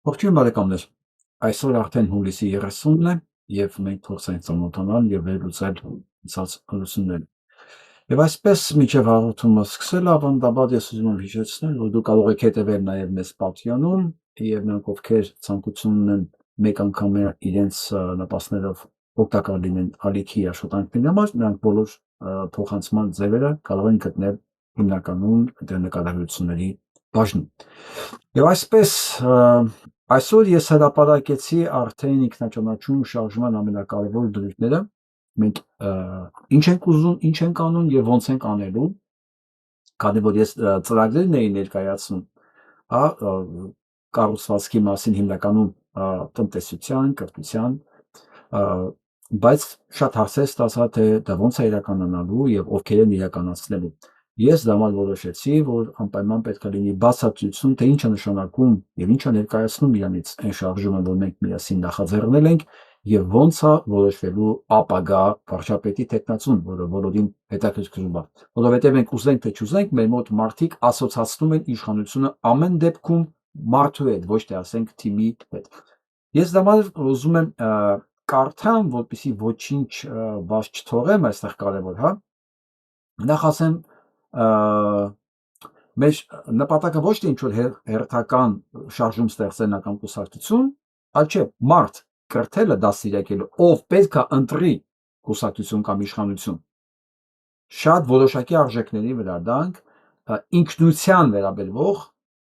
Ողջույն բարեկամներ, այսօր արդեն հուլիսի 30-ն է և մենք փորձենք ծանոթանալ և վերլուծել անցած լուսինները։ Եվ այսպես մինչև հաղորդումը սկսելը ավանդաբար ես ուզում եմ հիշեցնել, որ դու կարող եք հետևել նաև մեզ Patreon-ում և նրանք ովքեր ցանկություն ունեն մեկ անգամ իրենց նպաստներով օգտակար լինեն ալիքի աշխատանքների համար, նրանք բոլոր փոխանցման ձևերը կարող են գտնել հիմնականում դեր նկարագրությունների բաժնում։ Եվ այսպես այսօր ես հրապարակեցի արդեն ինքնաճանաչում շարժման ամենակարևոր դրույթները, մենք ինչ ենք ուզում, ինչ ենք անում և ոնց ենք անելու, քանի որ ես ծրագրերն էի ներկայացնում, կառուցվածքի մասին հիմնականում տնտեսության, կրթության, բայց շատ հարցեր ստացա, թե դա ոնց է իրականանալու և ովքեր են իրականացնելու։ Ես դա համար որոշեցի, որ անպայման պետք է լինի բացատրություն, թե ինչ է նշանակում և ինչ է ներկայացնում իրանից այն շարժումը, որ մենք միասին նախաձեռնել ենք և ոնց է որոշվելու ապագա վարչապետի թեկնածուն, որը բոլորին հետաքրքրում է, որովհետև մենք ուզենք թե չուզենք, մեր մոտ մարդիկ ասոցացնում են իշխանությունը ամեն դեպքում մարդու հետ, ոչ թե ասենք թիմի հետ։ Ես դա համար ուզում եմ կարդամ, որպեսզի ոչինչ բաց չթողեմ այստեղ կարևոր, հա։ Նախ ասեմ, մեր նպատակը ոչ թե ինչ-որ հերթական շարժում ստեղծելն կամ կուսակցություն, այլ չէ, մարդ կրթելը, դաստիարակելը, ով պետք է ընտրի կուսակցություն կամ իշխանություն, շատ որոշակի արժեքների վրա, դրանք ինքնության վերաբերող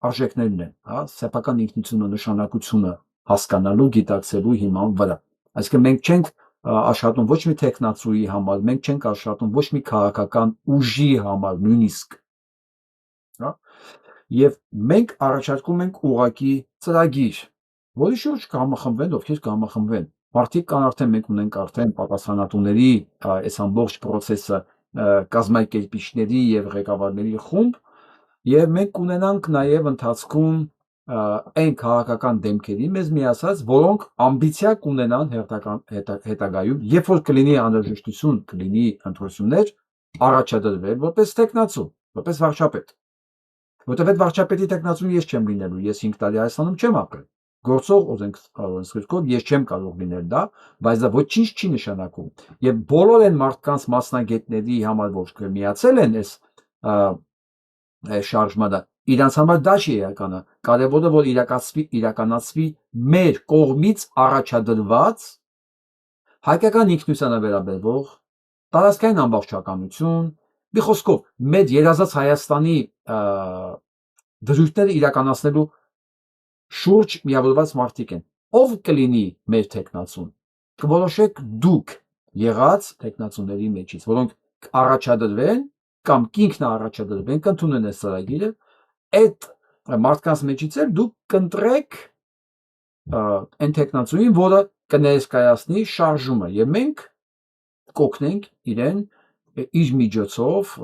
արժեքներն են, սեփական ինքնությունը, նշանակությունը հասկանալու, գիտակցելու հիման վրա։ Այսինքն մենք չենք աշխատում ոչ մի թեկնածուի համար, մենք չենք աշխատում ոչ մի քաղաքական ուժի համար նույնիսկ, և մենք առաջարկում ենք ուղղակի ծրագիր, որի շուրջ կհամախմբվեն ովքեր կհամախմբվեն։ Մարդիկ կան արդեն, մենք ունենք արդեն պատասխանատուների այս ամբողջ process-ը կազմակերպիչների և ղեկավարների խումբ, և մենք կունենանք նաև ընթացքում այն քաղաքական դեմքերի մեզ միացած, որոնք ամբիցիա կունենան հետագայում, երբ որ կլինի անհրաժեշտություն, կլինի ընտրություններ, առաջադրվել որպես թեկնածու, որպես վարչապետ, որտև այդ վարչապետի թեկնածուն ես չեմ լինելու, ես 5 տարի Հայաստանում չեմ ապրել, գործող օրենսգրքով ես չեմ կարող լինել դա, բայց դա ոչինչ չի նշանակում, և բոլոր այն մարդկանց մասնագետների համար, որ միացել են այս շարժմանը, իրանց համար դա չի իրականը, կարևորը որ իրականացվի մեր կողմից առաջադրված հայկական ինքնությանը վերաբերող տարածքային ամբողջականություն, մի խոսքով մեր երազած Հայաստանի դրույթները իրականացնելու շուրջ միավորված մարդիկ են, ով կլինի մեր թեկնածուն, կորոշեք դուք եղած թեկնածուների մեջից, որոնք կառաջադրվեն կամ կինքնաառաջադրվեն, կընդունեն այս ծրագիրը, այդ մարդկանց մեջից էլ դուք կընտրեք այն թեկնածուին, որը կներկայացնի շարժումը, և մենք կօգնենք իրեն իր միջոցով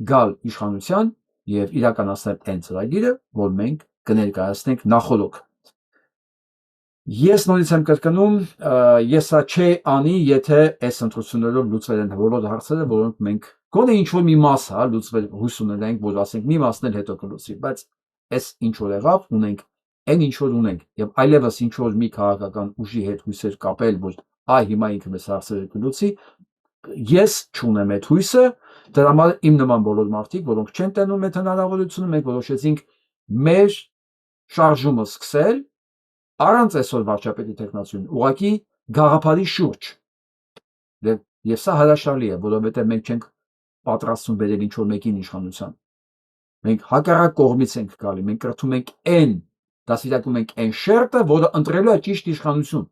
գալ իշխանության և իրականացնել այն ծրագիրը, որ մենք կներկայացնենք նախօրոք։ Ես նորից եմ կրկնում, ես սա չի անի, եթե այս ընտրություններով լուծվել են բոլոր հարցերը, որոնք մենք գոնե ինչ-որ մի մասը լուծվել, հույս ունենանք, որ ասենք մի մասն էլ հետո կլուծվի, բայց այս ինչ-որ եղավ, ունենք այն ինչ-որ ունենք, և այլևս ինչ-որ մի քաղաքական ուժի հետ հույսեր կապել, որ հիմա ինքը մեզ հարցերը կլուծի, ես չունեմ այդ հույսը, դրա համար իմ նման բոլոր մարդիկ, որոնք չեն տենում այդ հնարավորությունը, մենք որոշեցինք մեր շարժումը սկսել առանց այսօր վարչապետի թեկնածուին, ուղղակի գաղափարի շուրջ, և սա հրաշալի է, որովհետև մենք չենք պատրաստվում բերել ինչ-որ մեկին իշխանության, մենք հակառակ կողմից ենք գալի, մենք կրթում ենք այն, դաստիարակում ենք այն շերտը, որը ընտրելու է ճիշտ իշխանություն,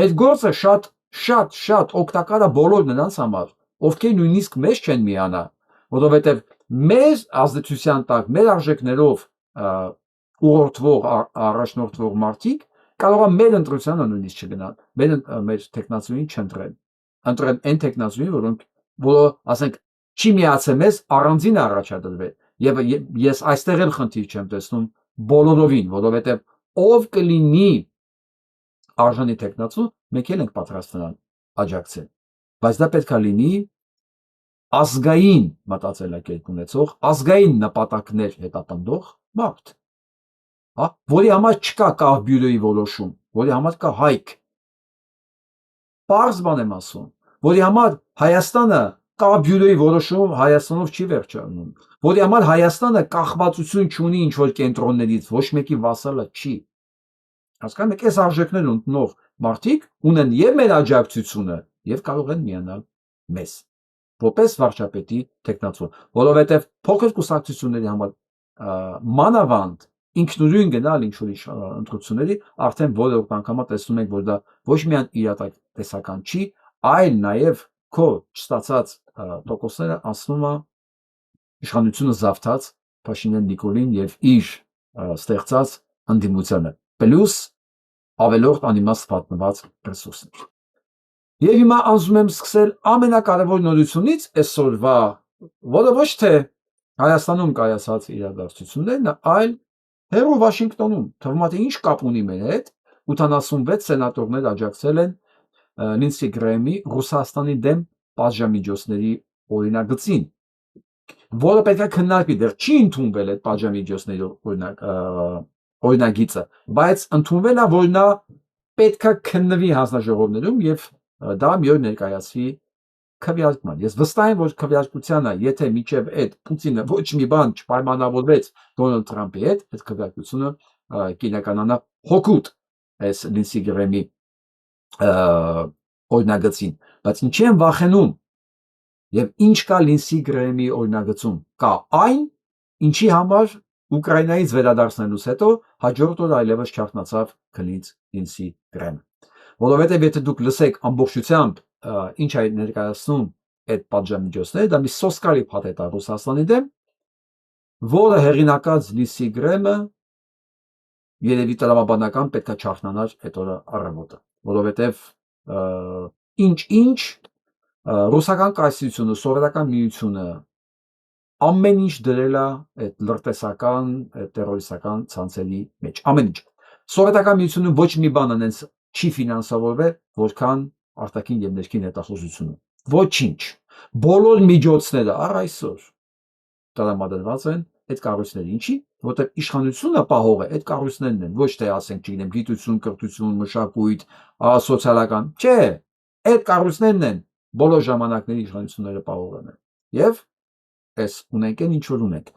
մեր գործը շատ օգտակար է բոլոր նրանց համար, ովքեր նույնիսկ մեզ չեն միանա, որովհետև մեր ազդեցության տակ, մեր արժեքներով ուղղորդվող, առաջնորդվող մարդիկ կարող է մեր ընտրությանը նույնիսկ չգնալ, մեր թեկնածուին չընտրեն, ընտրեն այն թեկնածուին, որը ասենք չի միացել մեզ, առանձին է առաջադրվել, և ես այստեղ էլ խնդիր չեմ տեսնում բոլորովին, որովհետև ով կլինի արժանի թեկնածու, մենք էլ ենք պատրաստ նրան աջակցել, բայց դա պետք է լինի ազգային մտածելակերպ ունեցող, ազգային նպատակներ հետապնդող մարդ, հա, որի համար չկա կավ բյուրոյի որոշում, որի համար կա հայք։ Պարզ բան եմ ասում, որի համար Հայաստանը կավ բյուրոյի որոշում Հայաստանով չի վերջանում, որի համար Հայաստանը կախվածություն չունի ինչ-որ կենտրոններից, ոչ մեկի վասալը չի։ Հասկանում եք, այս արժեքներ ունենող մարդիկ ունեն եւ մեր աջակցությունը եւ կարող են միանալ մեզ որպես վարչապետի տեխնացու, որովհետեւ փոքր կուսակցությունների համար մանավանդ ինքնուրույն գնալ ինչ-որ ընտրությունների արդեն որևէ անգամ տեսնում ենք, որ դա ոչ միայն իրատեսական չի, այլ նաեւ քո չստացած տոկոսները ասնում է իշխանությունը զավթած Փաշինյան Նիկոլին եւ իր ստեղծած ընդդիմությանը պլյուս ավելորդ անիմաստ պատմված ռեսուրսներ։ Եվ հիմա անձում եմ սկսել ամենակարևոր նորությունից այսօրվա, որը ոչ թե Հայաստանում կայացած իրադարձություններն, այլ հեռու Վաշինգտոնում, թվում է ինչ կապ ունի մեր հետ, 86 սենատորներ աջակցել են Լինսի Գրեհամի Ռուսաստանի դեմ պատժամիջոցների օրինագծին, որը պետք է քննարկվի, դեռ չի ընդունվել այդ պատժամիջոցների օրինագիծը, բայց ընդունվել է, որ նա պետք է քննվի հանձնաժողովներում եւ դա մի օր ներկայացվի քվեարկման։ Ես վստահ եմ, որ քվեարկությանը, եթե միջև այդ Պուտինը ոչ մի բան չպայմանավորվեց Դոնալդ Թրամփի հետ, այդ քվեարկությունը կիրականանա հօգուտ այս Լինսի Գրեհամի օրինագծին, բայց ինչի են վախենում եւ ինչ կա Լինսի Գրեհամի օրինագծում, կա այն, ինչի համար Ուկրաինայից վերադարձնելուց հետո հաջորդ օր այլևս չարթնացավ քնից Լինսի Գրեհամը, որովհետեւ եթե դուք լսեք ամբողջությամբ ինչ է ներկայացնում այդ պատժամիջոցները, դա մի սոսկալի փաթեթ է Ռուսաստանի դեմ, որը հեղինակած Լինսի Գրեհամը երևի տրամաբանական պետք է չարթնանար այդ օրը առավոտը, որովհետեւ ինչ ռուսական կայսրությունը, սովետական միությունը ամեն ինչ դրել է այդ լրտեսական, տերորիստական ցանցերի մեջ, ամեն ինչ։ Սովետական միությունը ոչ մի բան անենց չի ֆինանսավորվել, որքան արտաքին եւ ներքին հետախուզությունը։ Ոչինչ։ Բոլոր միջոցները առ այսօր տրամադրված են այդ կառույցների, ինչի, որտեղ իշխանությունը պահող է այդ կառույցներն են, ոչ թե ասենք, չգիտեմ, գիտություն, կրթություն, մշակույթ, սոցիալական, չէ, այդ կառույցներն են բոլոր ժամանակների իշխանությունները պահող են։ Եվ այս ունենք ինչ որ ունենք։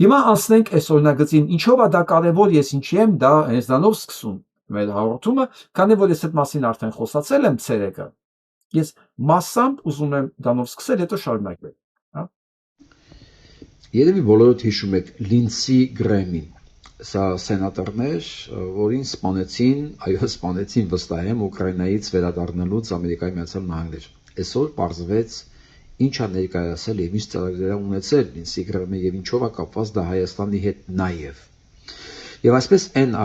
Հիմա անցնենք այս օրինագծին, ինչով է դա կարևոր, ես ինչի եմ դա հենց դրանով սկսում մեր հաղորդումը, քանի որ ես այդ մասին արդեն խոսացել եմ ցերեկը։ Ես մասամբ ուզում եմ դրանով սկսել, հետո շարունակել, հա։ Երևի բոլորդ հիշում եք Լինսի Գրեհամին, սա սենատորներ, որին սպանեցին վստահ եմ Ուկրաինայից վերադառնալուց Ամերիկայի Միացյալ Նահանգներ։ Այսօր պարզվեց ինչ է ներկայացել եւ ինչ ծրագրեր է ունեցել Լինսի Գրեհամը եւ ինչով է կապված դա Հայաստանի հետ նաեւ։ Եվ այսպես այն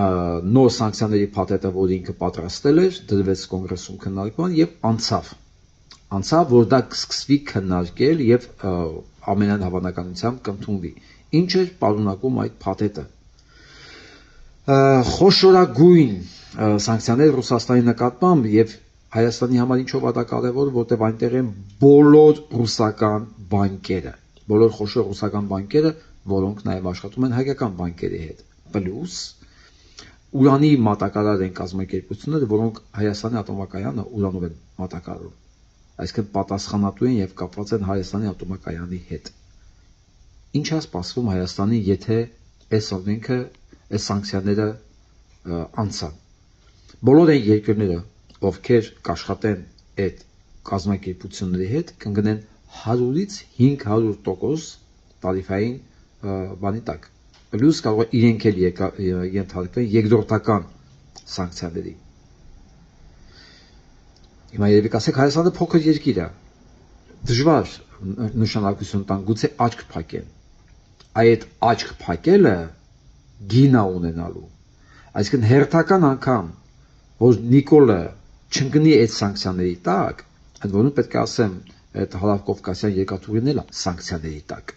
նոր սանկցիաների փաթեթը, որ ինքը պատրաստել էր, դրվեց կոնգրեսում քննարկման եւ անցավ, որ դա կսկսվի քննարկել եւ ամենայն հավանականությամբ կընդունվի։ Ինչ էր պարունակում այդ փաթեթը։ Խոշորագույն սանկցիաներ Ռուսաստանի նկատմամբ եւ Հայաստանի համար ինչով է դա կարևոր, որտեղ այնտեղ են բոլոր ռուսական բանկերը, բոլոր խոշոր ռուսական բանկերը, որոնք նաեւ աշխատում են հայկական բանկերի հետ։ Պլյուս ուրանի մատակարար են կազմակերպությունները, որոնք Հայաստանի ատոմակայանը ուրանով են մատակարարում, այսինքն պատասխանատու են եւ կապված են Հայաստանի ատոմակայանի հետ։ Ինչ է սպասվում Հայաստանի, եթե այս օրենքը, այս սանկցիաները անցան։ Բոլոր այն երկրները, ովքեր կաշխատեն այդ կազմակերպությունների հետ, կընկնեն 100-ից 500% տարիֆային բանի տակ։ Պլյուս կարող է իրենք էլ ենթարկվեն երկրորդական սանկցիաների։ Հիմա երևի կասեք Հայաստանը փոքր երկիր է, դժվար նշանակություն տան, գուցե աչք փակեն։ Այդ աչք փակելը գին է ունենալու, այսինքն հերթական անգամ, որ Նիկոլը չընկնի այդ սանկցիաների տակ, ընդ որում պետք է ասեմ, այդ հարավկովկասյան երկաթուղին էլ է սանկցիաների տակ,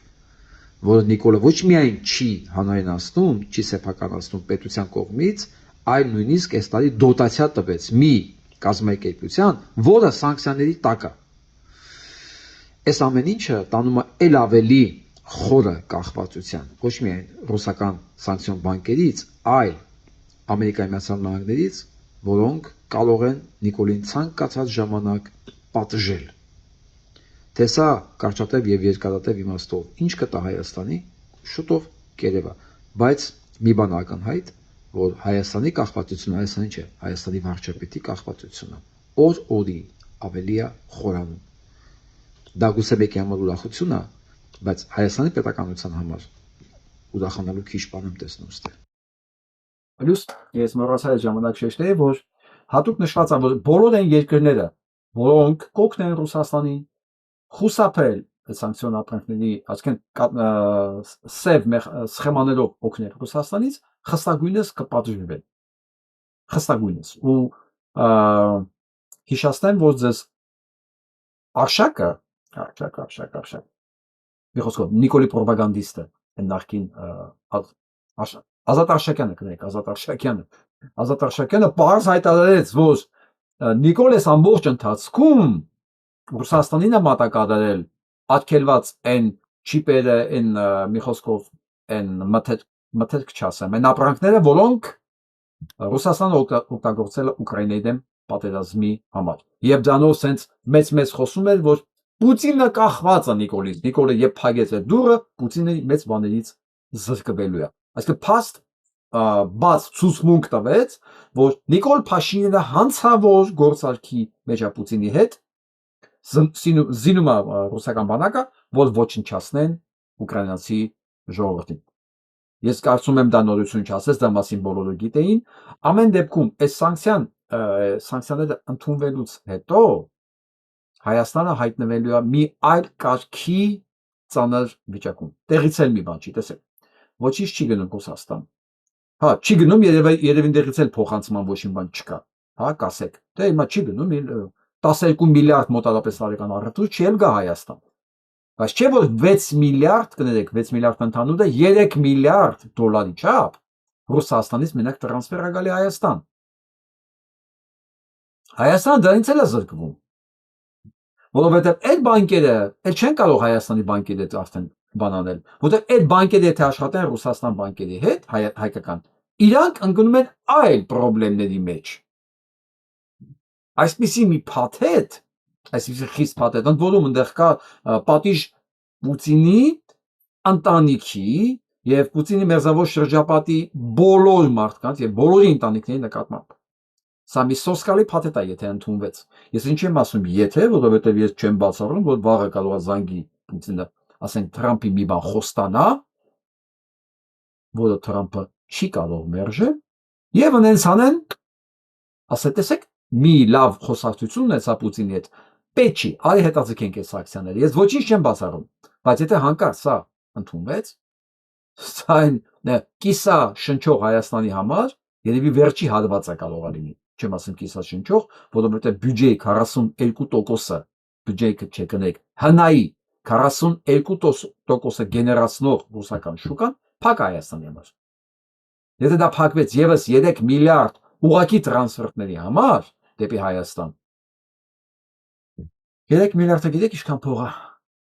որը Նիկոլը ոչ միայն չի հանրայնացնում, չի սեփականացնում պետության կողմից, այլ նույնիսկ այս տարի դոտացիա տվեց մի կազմակերպության, որը սանկցիաների տակ է։ Այս ամեն ինչը տանում է ել ավելի խորը կախվածության ոչ միայն ռուսական սանկցիոն բանկերից, այլ Ամերիկայի Միացյալ Նահանգներից, որոնք կարող են Նիկոլին ցանկացած ժամանակ պատժել։ Թե սա կարճատև եւ երկարատև իմաստով ինչ կտա Հայաստանի, շուտով կերևա, բայց մի բան ակնհայտ, որ Հայաստանի կախվածությունը Հայաստանի չէ, Հայաստանի վարչապետի կախվածությունը օր-օրի ավելի է խորանում։ Դա գուցե մեկի համար ուրախություն է, բայց Հայաստանի պետականության համար ուրախանալու քիչ բան եմ տեսնում ստե։ Պլյուս ես մոռացա այդ ժամանակ շեշտել, որ հատուկ նշված է, որ բոլոր այն երկրները, որոնք կօգնեն Ռուսաստանին խուսափել այդ սանկցիոն ապրանքների, այսինքն սև սխեմաներով օգնել Ռուսաստանից, խստագույնս կպատժվեն։ Խստագույնս։ Ու հիշեցնեմ, որ ձեզ Արշակը մի խոսքով Նիկոլի պրոպագանդիստը այն նախկին Ազատ Արշակյանը կներեք, Ազատ Արշակյանը պարզ հայտարարեց, որ Նիկոլես ամբողջ ընթացքում Ռուսաստանին է մատակարարել ատքելված այն չիպերը, այն մի խոսքով այն մթերք չասեմ, այն ապրանքները, որոնք Ռուսաստանը օգտագործել է Ուկրաինայի դեմ պատերազմի համար։ Եվ դրանով սենց մեծ խոսում էր, որ Պուտինը կախված է Նիկոլից, Նիկոլը երբ փակեց այդ դուռը, Պուտինը մեծ բաներից զրկվելու է։ Այսինքն փաստ բաց ցուցմունք տվեց, որ Նիկոլ Փաշինյանը հանցավոր գործարքի մեջ է Պուտինի հետ, զինում է ռուսական բանակը, որ ոչնչացնեն ուկրաինացի ժողովրդին։ Ես կարծում եմ դա նորություն չասես, դա մասին բոլորը գիտեին։ Ամեն դեպքում այս սանկցիաները ընդունվելուց հետո Հայաստանը հայտնվելու է մի այլ կարգի ծանր վիճակում։ Տեղից էլ մի բան չի, տեսեք։ Ոչինչ չի գնում Ռուսաստան։ Հա, չի գնում, երևի դեղից էլ փոխանցման ոչ մի բան չկա։ Հա, կասեք։ Դե հիմա չի գնում 12 միլիարդ մոտավորապես տարեկան առևտուր չի էլ գա Հայաստան։ Բայց չէ որ 6 միլիարդ, կներեք, 6 միլիարդ ընդհանուր է, 3 միլիարդ դոլարի չափ Ռուսաստանից մենակ տրանսֆեր է գալի Հայաստան։ Հայաստանը դրանից էլ է զրկվում։ Որովհետև այդ բանկերը էլ չեն կարող Հայաստանի բանկերի հետ արդեն բանանել, որովհետև այդ բանկերը եթե աշխատեն Ռուսաստան բանկերի հետ, հայկական, իրանք ընկնում են այլ խնդիրների մեջ։ Այսպիսի մի փաթեթ, այսպիսի խիստ փաթեթ, ընդ որում այնտեղ կա պատիժ Պուտինի ընտանիքի եւ Պուտինի մերձավոր շրջապատի բոլոր մարդկանց եւ բոլորի ընտանիքների նկատմամբ։ Սա մի սոսկալի փաթեթ է, եթե ընդունվեց։ Ես ինչ եմ ասում, եթե, որովհետև ես չեմ բացառում, որ վաղը կարող է զանգի Պուտինը, ասենք Թրամփի մի բան խոստանա, որը Թրամփը չի կարող մերժել, եւ անենց անեն, ասե տեսեք, մի լավ խոսակցություն ունեցա Պուտինի հետ, պետք չի, արի հետաձգենք այս սանկցիաները։ Ես ոչինչ չեմ բացառում, բայց եթե հանկարծ սա ընդունվեց, սա այն կիսա շնչող Հայաստանի համար երևի վերջի հատվածը կարող է լինի։ Չեմ ասում կիսա շնչող, որովհետև բյուջեի 42%-ը, բյուջեի չկնեք, հնայի 42%-ը գեներացնող ռուսական շուկան փակ Հայաստանի համար։ Եթե դա փակվեց եւս 3 միլիարդ ուղղակի տրանսֆերների համար դեպի Հայաստան, 3 միլիարդը գիտեք ինչքան փող է,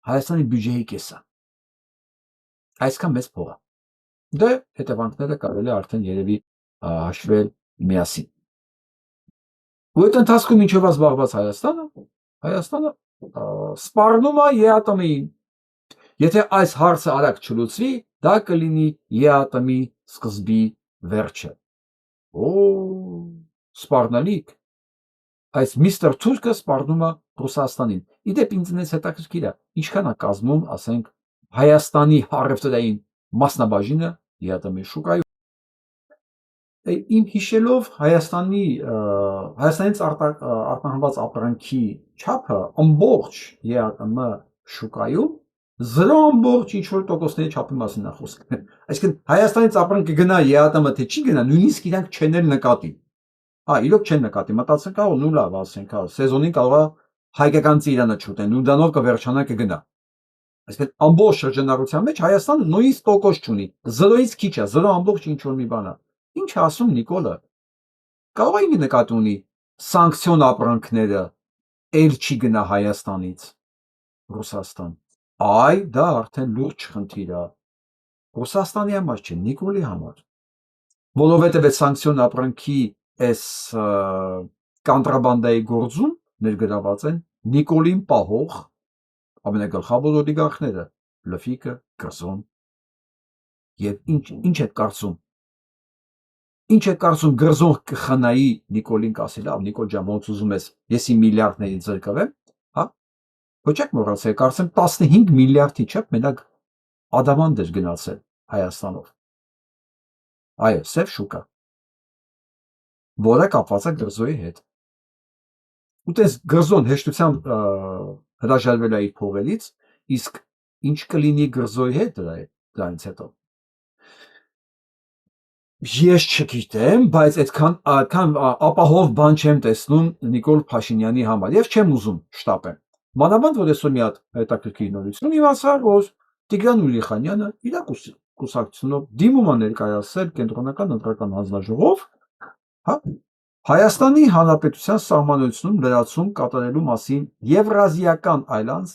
Հայաստանի բյուջեի կեսը։ Այսքան մեծ փող է։ Դե հետևանքները կարելի է արդեն երևի հաշվել միասին։ Ու այդ ընթացքում ինչով է զբաղված Հայաստանը սպառնում է ԵԱՏՄ-ին։ Եթե այս հարցը արագ չլուծվի, դա կլինի ԵԱՏՄ-ի սկզբի վերջը։ Սպառնալիք։ Այս միստր Թուրքը սպառնում է Ռուսաստանին։ Իդեպ ինձնից հետաքրքիր է, ինչքան է կազմում, ասենք, Հայաստանի առևտրային մասնաբաժինը ԵԱՏՄ-ի շուկայում։ Իմ հիշելով Հայաստանից արտահանված ապրանքի չափը ամբողջ ԵԱՏՄ շուկայում 0.ինչ որ տոկոսների չափի մասին է խոսքը։ Այսինքն Հայաստանից ապրանքը գնա ԵԱՏՄ թե չի գնա, նույնիսկ իրանք չեն էլ նկատի։ Իրոք չեն նկատի, մտածեն կարող նու լավ ասենք, սեզոնին կարող է հայկական ծիրանը չուտեն, ու դանով կվերջանա կգնա։ Այսինքն ամբողջ շրջանառության մեջ Հայաստանը նույնիսկ տոկոս չունի, 0-ից քիչ է, 0. ինչ որ մի բան է։ Ինչ է ասում Նիկոլը։ Կարող է նկատի ունի սանկցիոն ապրանքները էլ չի գնա Հայաստանից Ռուսաստան։ Այ դա արդեն լուրջ խնդիր է։ Ռուսաստանի համար չէ, Նիկոլի համար։ Որովհետև այդ սանկցիոն ապրանքի այս կանտրաբանդայի գործում ներգրաված են Նիկոլին պահող ամենագլխավոր օլիգարխները՝ Լվիկը, Կրզոն։ Եվ ինչ եք կարծում։ Ինչ եք կարծում Կրզոն կխնայի Նիկոլին կասի, լավ, Նիկոլ ջան, ոնց ուզում ես, ես իմ միլիարդներից զրկվեմ, հա։ Ոչ եք մոռացել, կարծեմ 15 միլիարդի չափ մենակ ադամանդ էր գնացել Հայաստանով։ Այո, սև շուկա, որը կապված է Կրզոյի հետ։ Ու տես Կրզոն հեշտությամբ հրաժարվել է իր փողերից, իսկ ինչ կլինի Կրզոյի հետ դրանից հետո։ Ես չգիտեմ, բայց այդքան ապահով բան չեմ տեսնում Նիկոլ Փաշինյանի համար եւ չեմ ուզում շտապեմ։ Մանավանդ որ այսօր մի հատ հետաքրքիր նորություն իմացա, որ Տիգրան Ուրիխանյանը իր կուսակցությունով դիմում է ներկայացել կենտրոնական ընտրական հանձնաժողով, հա, Հայաստանի Հանրապետության սահմանությունում լրացում կատարելու մասին Եվրազիական այլանց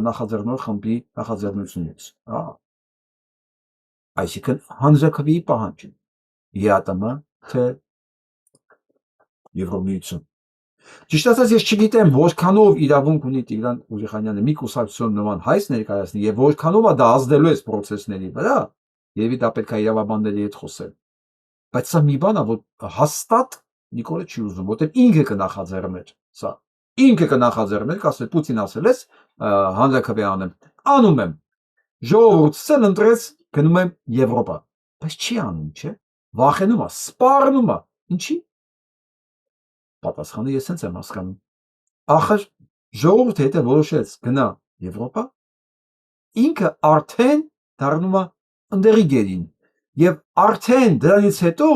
նախաձեռնող խմբի նախաձեռնությունից։ Այսինքն հանձնաժողովի պահանջ։ ԵԱՏՄ թե Եվրոմիություն։ Ճիշտ ասած ես չգիտեմ որքանով իրավունք ունի Տիգրան Ուրիխանյանը մի կուսակցություն նման հայց ներկայացնի եւ որքանով է դա ազդելու այս process-ների վրա, երևի դա պետք է իրավաբանների հետ խոսել։ Բայց սա մի բան է, որ հաստատ Նիկոլը չի ուզում, որտեղ ինքը կնախաձեռներ սա։ Ինքը կնախաձեռներ, կասել Պուտին ասել էս հանրակրվե անեմ։ Անում եմ։ Ժողովուրդը ընտրեց գնում եմ Եվրոպա։ Բայց չի անում, չէ՞։ Վախենում է, սպառնում է։ Ինչի՞։ Պատասխանը ես հենց եմ հասկանում։ Ախր ժողովուրդը եթե որոշեց գնա Եվրոպա, ինքը արդեն դառնում է ընդեղի գերին։ Եվ արդեն դրանից հետո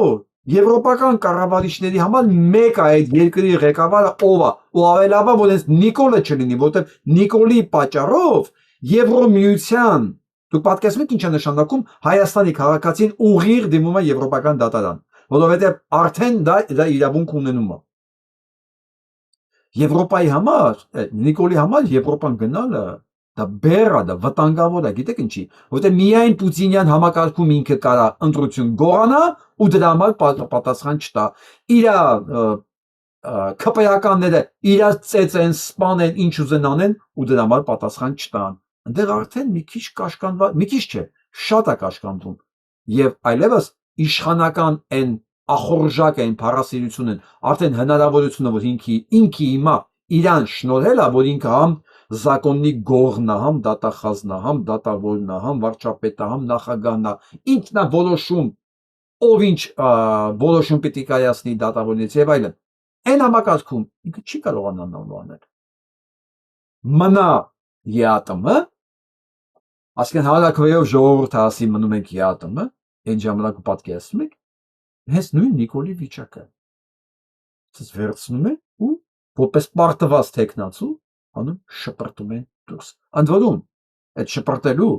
եվրոպական կառավարիչների համար մեկ է այդ երկրի ղեկավարը ով է, ու ավելաբա որ այս Նիկոլը չլինի, որտեղ Նիկոլի պատճառով Եվրոմիության դուք պատկերացնում եք ինչ է նշանակում Հայաստանի քաղաքացին ուղիղ դիմում է եվրոպական դատարան, որովհետև արդեն դա իրավունք ունենում է։ Եվրոպայի համար, Նիկոլի համար Եվրոպան գնալը դա բեռ է, դա վտանգավոր է, գիտեք ինչի, որտեղ միայն Պուտինյան համակարգում ինքը կարա ընտրություն գողանա ու դրա համար պատասխան չտա։ Իր քպեականները իրար ծեծեն, սպանեն, ինչ ուզեն անեն ու դրա համար պատասխան չտան։ Այնտեղ արդեն մի քիչ կաշկանդված, մի քիչ չէ, շատ է կաշկանդվում։ Եվ այլևս իշխանական այն ախորժակ այն փառասիրությունն արդեն հնարավորությունը որ ինքի հիմա իրան շնորհել է որ ինքը համ Զակոննի գողն է, համ դատախազն է, համ դատավորն է, համ վարչապետն է, համ նախագահն է, ինքն է որոշում ով ինչ որոշում պիտի կայացնի դատավորներից եւ այլն։ Այն համակարգում ինքը չի կարողանա նորմալ մնա ԵԱՏՄ, ասկեն հանրակրվեով ժողովուրդը ասի մնում ենք ԵԱՏՄ, այն ժամանակ պատկերացնում եք, հենց նույն Նիկոլի վիճակը։ Ցած վերցնում է ու որպես պարտված տեխնացու անում շպրտում են դուրս։ Ընդ որում, այդ շպրտելու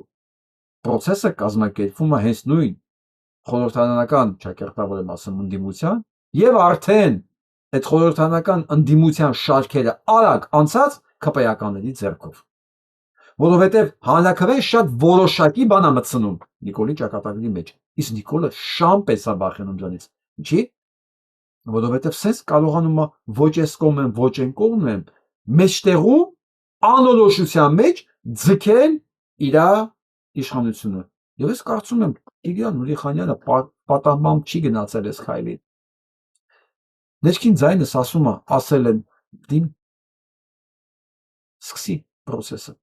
process-ը կազմակերպվում է հենց նույն խորհրդարանական ճակերտավոր եմ ասում ընդդիմության եւ արդեն այդ խորհրդարանական ընդդիմության շարքերը արագ անցած քպեականների ձեռքով։ Որովհետեւ հանրակրվեն շատ որոշակի բան է մտցնում Նիկոլի ճակատագրի մեջ։ Իսկ Նիկոլը շան պես է բախենում դրանից։ Ինչի՞։ Որովհետեւ սենց կարողանում է ոչ այս կողմ եմ, ոչ այն կողմ եմ, մեջտեղում անորոշության մեջ ձգել իր իշխանությունը։ Եվ ես կարծում եմ Տիգրան Ուրիխանյանը պատահմամբ չի գնացել այս քայլին։ Ներքին ձայնս ասում է, ասել են դին սկսի process-ը։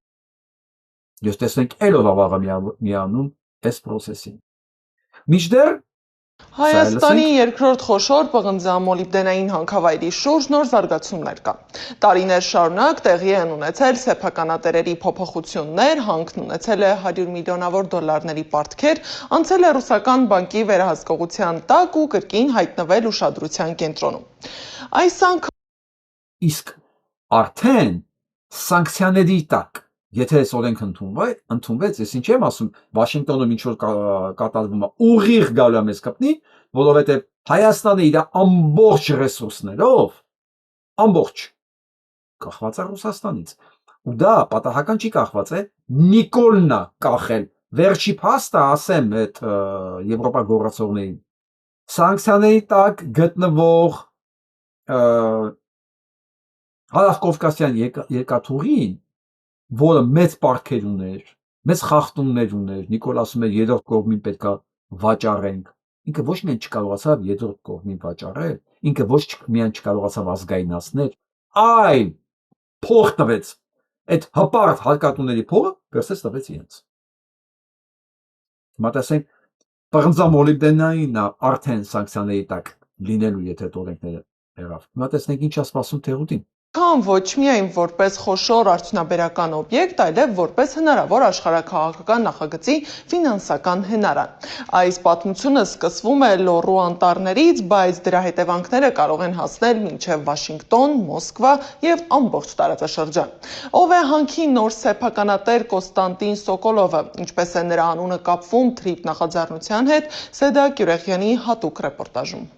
Ես տեսնենք ելով ավաղը միանում այս process-ին։ Միջդեռ Հայաստանի երկրորդ խոշոր պղնձամոլիբդենային հանքավայրի շուրջ նոր զարգացումներ կան։ Տարիներ շարունակ տեղի են ունեցել սեփականատերերի փոփոխություններ, հանքն ունեցել է 100 միլիոնավոր դոլարների պարտքեր, անցել է ռուսական բանկի վերահսկողության տակ ու կրկին հայտնվել ուշադրության կենտրոնում։ Այս իսկ արդեն սանկցիաների տակ Եթե այս օրենք ընդունվեց, ես ինչ եմ ասում, Վաշինգտոնում ինչ որ կատարվում է, ուղիղ գալու է մեզ կպնի, որովհետև Հայաստանը իր ամբողջ ռեսուրսներով, ամբողջ կախված է Ռուսաստանից, ու դա պատահական չի կախված է Նիկոլն է կախել վերջի փաստը ասեմ այդ Եվրոպա գոռացողներին սանկցիաների տակ գտնվող Հարավկովկասյան երկաթուղին, որը մեծ պարտքեր ուներ, մեծ խախտումներ ուներ, Նիկոլ ասում էր երրորդ կողմին պետքա վաճառենք, ինքը ոչ միայն չկարողացավ երրորդ կողմին վաճառել, ինքը ոչ միայն չկարողացավ ազգայնացնել, այլ փող տվեց, այդ հպարտ հարկատուների փողը վերցրեց տվեց իրենց։ Հիմա տեսենք պղնձամոլիբդենային արդեն սանկցիաների տակ լինելու եթե օրենքները եղավ։ Հիմա տեսնենք ինչ է սպասում Թեղուտին։ Կամ ոչ միայն որպես խոշոր արդյունաբերական օբյեկտ, այլև որպես հնարավոր աշխարհաքաղաքական նախագծի ֆինանսական հնարան։ Այս պատմությունը սկսվում է Լոռու անտառներից, բայց դրա հետևանքները կարող են հասնել մինչև Վաշինգտոն, Մոսկվա եւ ամբողջ տարածաշրջան։ Ով է հանքի նոր սեփականատեր Կոստանտին Սոկոլովը, ինչպես է նրա անունը կապվում թրիփ նախաձեռնության հետ, Սեդա Կյուրեխյանի հատուկ ռեպորտաժում։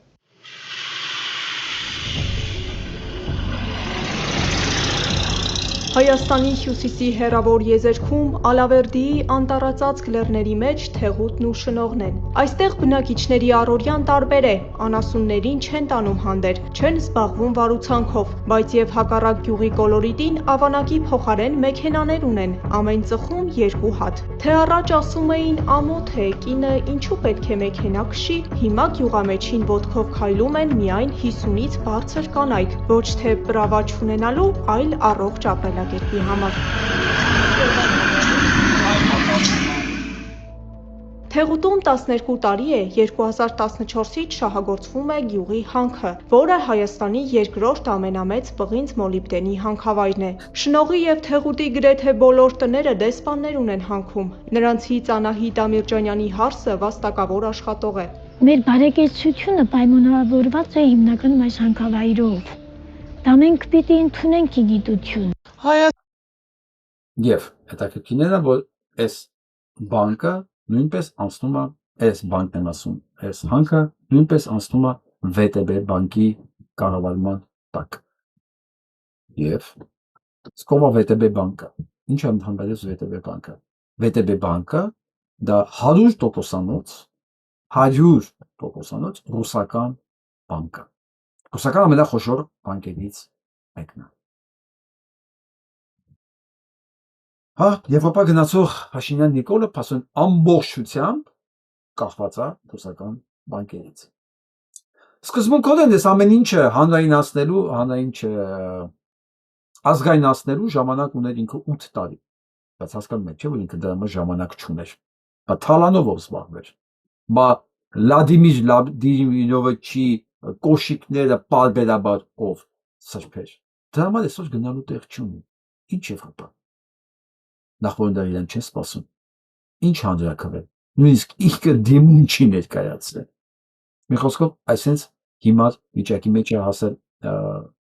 Հայաստանի հյուսիսի հեռավոր եզերքում Ալավերդիի անտառածածկ լեռների մեջ Թեղուտն ու Շնողն են։ Այստեղ բնակիչների առօրյան տարբեր է, անասուններին չեն տանում հանդեր, չեն զբաղվում վարուցանքով, բայց եւ հակառակ գյուղի կոլորիտին ավանակի փոխարեն մեքենաներ ունեն, ամեն ծխում 2 հատ։ Թե առաջ ասում էին ամոթ է, կինը ինչու պետք է մեքենա քշի, հիմա գյուղամեջին ոտքով քայլում են միայն 50-ից բարձր կանայք, ոչ թե պրավա չունենալու, այլ առողջ ապրելակերպի համար։ Թեղուտում 12 տարի է 2014-ից շահագործվում է գյուղի հանքը, որը Հայաստանի երկրորդ ամենամեծ պղինձ մոլիբդենի հանքավայրն է։ Շնողի եւ Թեղուտի գրեթե բոլոր տները դեսպաններ ունեն հանքում։ Նրանցից Անահիտ Ամիրջանյանի հարսը վաստակավոր աշխատող է։ Մեր բարեկեցությունը պայմանավորված է հիմնականում այս հանքավայրով։ Դա մենք պիտի ընդունենք գիտություն։ Եվ հետաքրքիրն է, որ այս բանկը նույնպես անցնում է, այս բանկն եմ ասում, այս հանքը նույնպես անցնում է ՎՏԲ բանկի կառավարման տակ։ Եվ սկովա ՎՏԲ բանկը, ինչ է ընդհանրապես ՎՏԲ բանկը։ ՎՏԲ բանկը դա 100% ռուսական բանկը։ Ռուսական ամենախոշոր բանկերից մեկն է։ Հա, Եվրոպա գնացող Փաշինյան Նիկոլը փաստորեն ամբողջությամբ կախված է ռուսական բանկերից։ Սկզբունքորեն այս ամեն ինչը հանրայնացնելու, ազգայնացնելու ժամանակ ուներ ինքը 8 տարի, բայց հասկանում եք, չէ՞ որ ինքը դրա համար ժամանակ չուներ։ Բա Թալանովով զբաղվեր։ Բա Վլադիմիր Վլադիմիրովիչի կոշիկները պարբերաբար ով սրբեր։ Դրա համար այսօր գնալու տեղ չունի։ Ինչ Եվրոպա։ Նախ որ դա իրեն չեն սպասում, ինչ հանրաքվեր, նույնիսկ ինքը դիմում չի ներկայացրել։ Մի խոսքով, այսենց հիմար վիճակի մեջ է հասել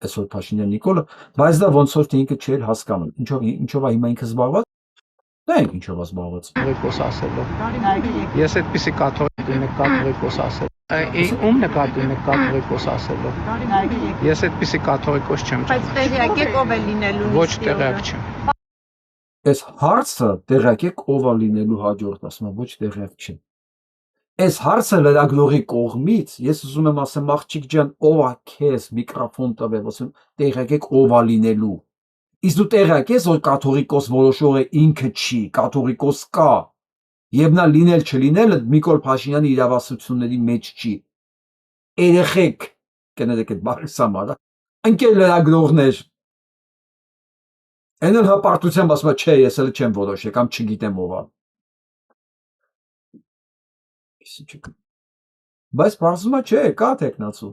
այսօր Փաշինյան Նիկոլը, բայց դա ոնց որ թե ինքը չէր հասկանում, ինչով է հիմա ինքը զբաղված, նայեք ինչով է զբաղված։ Կաթողիկոս ասելով։ Ես այդպիսի կաթողիկ եմ կաթողիկոս ասել։ Ում նկատում եք կաթողիկոս ասելով։ Ես այդպիսի կաթողիկոս չեմ։ Բայց տեղյակ եք ով է լինելու։ Ոչ տեղյակ չեմ։ Այս հարցը տեղյակ եք ով է լինելու հաջորդ, ասում եմ, ոչ տեղյակ չեմ։ Այս հարցը լրագրողի կողմից, ես ուզում եմ ասեմ, աղջիկ ջան, ով է քեզ միկրոֆոն տվել, ասում տեղյակ եք ով է լինելու։ Իսկ դու տեղյակ ես, որ կաթողիկոս որոշողը ինքը չի, կաթողիկոս կա, եւ նա լինել չլինելը Նիկոլ Փաշինյանի իրավասությունների մեջ չի։ Երեխեք, կներեք այդ բառից համար, ընկեր լրագրողներ, այն էլ հպարտությամբ ասում է, չէ, ես էլ չեմ որոշել, կամ չգիտեմ ով է։ Բայց բարձում է, չէ, կա տեխնացու,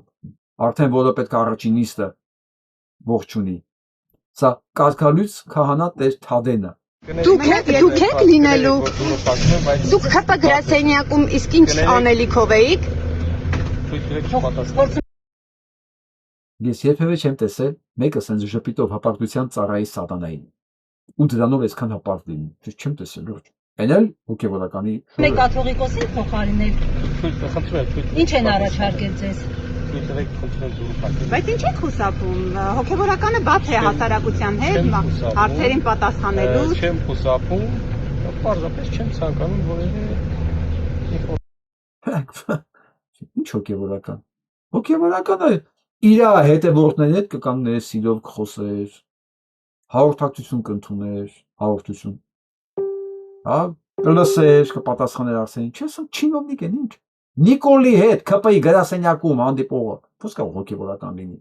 արդեն որը պետք է առաջին նիստը ողջունի։ Սա կարգալույց քահանա Տեր Թադենը։ Դուք եք լինելու։ Դուք քարտա գրասենյակում իսկ ինչ անելիքով էիք։ Ես երբևէ չեմ տեսել մեկը սենց ժպիտով հպարտության ծառայի սատանային։ Ու դրանով այսքան հպարտ լինի։ Ես չեմ տեսել ոչ։ Այն էլ հոգևորականի Մեկ կաթողիկոսին փոխարինել։ Ինչ են առաջարկել ձեզ։ մի տվեք խնդրեմ դուրս փակել։ Բայց ինչ եք խուսափում։ Հոգևորականը բաց է հասարակության հետ հարցերին պատասխանելու։ Չեմ խուսափում, պարզապես չեմ ցանկանում որևէ Ինչ հոգևորական։ Հոգևորականը իր հետևորդների հետ կկանգներ սիրով կխոսեր, հաղորդակցություն կընդուներ, հաղորդություն։ Հա, կլսեր, կպատասխաներ Արսենին, չես չինովնիկ են ինչ։ Նիկոլի հետ ԿՊ-ի գրասենյակում հանդիպողը, ո՞ս կարող հոգևորական լինի։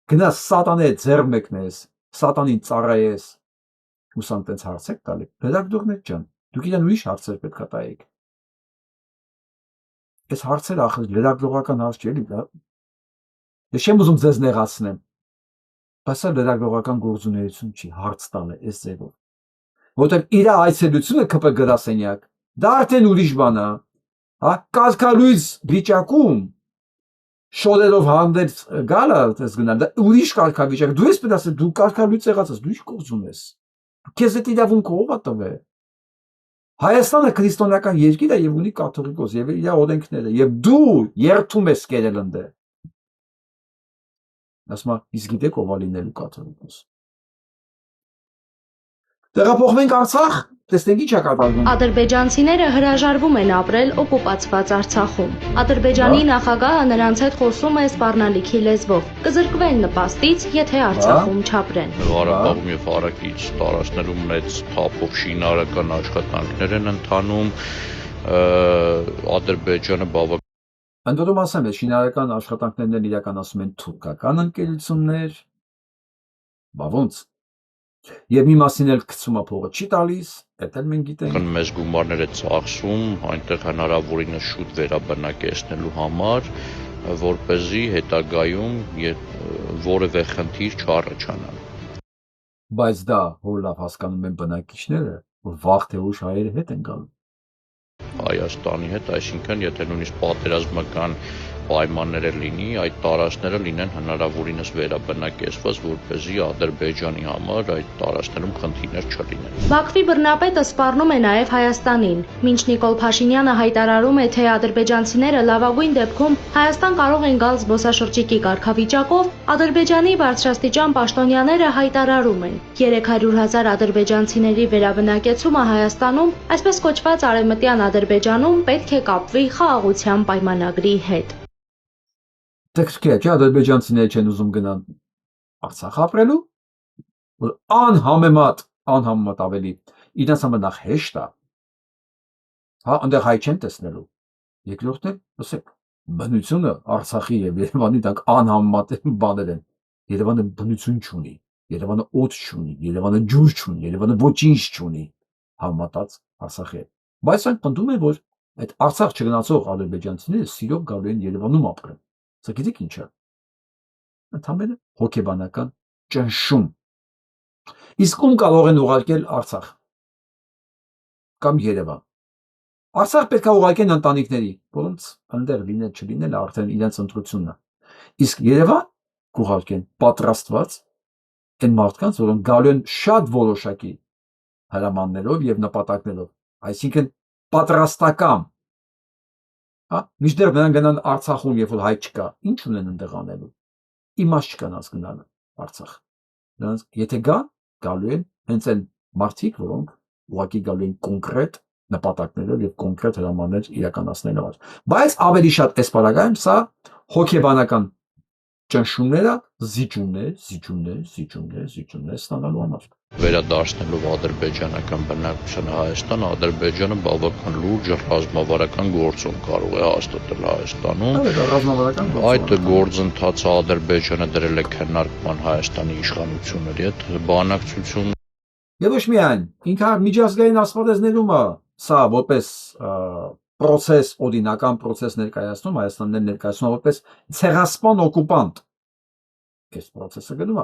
Գնաս սատանե ձեռ մեկնես, սատանին ծառայես։ Ուսան տենց հարց եք տալի։ Ռեդակտորներ ջան, դուք իրան ուրիշ հարցեր պետք է տայեք։ Այս հարցերը ախր լրագրողական հարց չէ՞ լի։ Ես չեմ ուզում ձեզ նեղացնեմ, բայց սա լրագրողական գործունեություն չի, հարց տալը այս ձևով։ Որտեղ իր այցելությունը ԿՊ գրասենյակ, դա արդեն ուրիշ բան է, հա, կարգալույծ վիճակում շորերով հանդերձ գալը, այդպես գնալ, դա ուրիշ կարգավիճակ։ Դու ես պետք է ասես, դու կարգալույծ եղածես, դու ինչ գործում ես։ Քեզ այդ իրավունքը ով է տվել։ Հայաստանը քրիստոնեական երկիր է եւ ունի կաթողիկոս եւ իր օրենքները եւ դու երթում ես կերել ընդ։ Ասում եմ, իսկ գիտեք ով է լինելու կաթողիկոս։ Տեղափոխվենք Արցախ, տեսնենք ինչ է կատարվում։ Ադրբեջանցիները հրաժարվում են ապրել օկուպացված Արցախում։ Ադրբեջանի նախագահը նրանց հետ խոսում է սպառնալիքի լեզվով։ Կզրկվեն նպաստից, եթե Արցախում չապրեն։ Ղարաբաղում եւ Արաքից տարածքներում մեծ թափով շինարարական աշխատանքներ են ընթանում, Ադրբեջանը բավական Ընդդեմ ասեմ, շինարարական աշխատանքներն իրականացում են թուրքական ընկերություններ, բա ոնց։ Եվ մի մասին էլ գցում է փողը չի տալիս, դա էլ մենք գիտենք։ մեծ գումարներ է ծախսում այնտեղ հնարավորինս շուտ վերաբնակեցնելու համար, որպեսզի հետագայում որևէ խնդիր չառաջանա։ Բայց դա հոր լավ հասկանում են բնակիչները, որ վաղ թե ուշ հայերը հետ են գալու։ Հայաստանի հետ, այսինքն եթե նույնիսկ պատերազմական պայմանները լինի, այդ տարածքները լինեն հնարավորինս վերաբնակեցված, որպեսզի Ադրբեջանի համար այդ տարածքներում խնդիրներ չլինեն։ Բաքվի բռնապետը սպառնում է նաև Հայաստանին։ Մինչ Նիկոլ Փաշինյանը հայտարարում է, թե ադրբեջանցիները լավագույն դեպքում Հայաստան կարող են գալ զբոսաշրջիկի կարգավիճակով, Ադրբեջանի բարձրաստիճան պաշտոնյաները հայտարարում են. 300,000 ադրբեջանցիների վերաբնակեցումը Հայաստանում, այսպես կոչված Արևմտյան Ադրբեջանում պետք է կապվի խաղաղության պայմանագրի հետ։ Դե չէ, ադրբեջանցիները չեն ուզում գնան Արցախ ապրելու, որ անհամեմատ ավելի իրենց համար նախ հեշտ է։ Հա, այնտեղ հայ չեն տեսնելու։ Երկրորդն է, ասեք, բնությունը Արցախի եւ Երևանի տակ անհամեմատ բաներ են։ Երևանը բնություն չունի, Երևանը օդ չունի, Երևանը ջուր չունի, Երևանը ոչինչ չունի, համատած Արցախի հետ։ Բայց այն պնդում է, որ այդ Արցախ չգնացող ադրբեջանցիները սիրով գալու են Երևանում ապրեն։ Սա գիտեք ինչ է։ Ընդհանրապես հոգեբանական ճնշում։ Իսկ ում կարող են ուղարկել Արցախ կամ Երևան։ Արցախ պետք է ուղարկեն ընտանիքների, որոնց այնտեղ լինել չլինել արդեն իրենց ընտրությունն է։ Իսկ Երևան կուղարկեն պատրաստված այն մարդկանց, որոնք գալու են շատ որոշակի հրամաններով եւ նպատակներով, այսինքն պատրաստական։ Հա, միշտեր նրանք գնան Արցախում, երբ որ հայ չկա, ինչ ունեն այնտեղ անելու։ Իմաստ չկա նրանց գնալը Արցախ։ Նրանց եթե գալու են հենց այն մարդիկ, որոնք ուղղակի գալու են կոնկրետ նպատակներով եւ կոնկրետ հրամաններ իրականացնելով։ Բայց ավելի շատ այս պարագայում սա հոգեբանական ճնշումները, զիջումներ ստանալու համար։ Վերադարձնելով ադրբեջանական բնակչությանը Հայաստան, Ադրբեջանը բավական լուրջ ռազմավարական գործոն կարող է հաստատել Հայաստանում։ Այդ գործընթացը Ադրբեջանը դրել է քննարկման Հայաստանի իշխանությունների հետ բանակցություն։ Եվ ոչ միայն, ինքը միջազգային ասպարեզներում է սա որպես process, օրինական process ներկայացնում, Հայաստանն է ներկայացնում որպես ցեղասպան օկուպանտ։ Այս process-ը գնում է։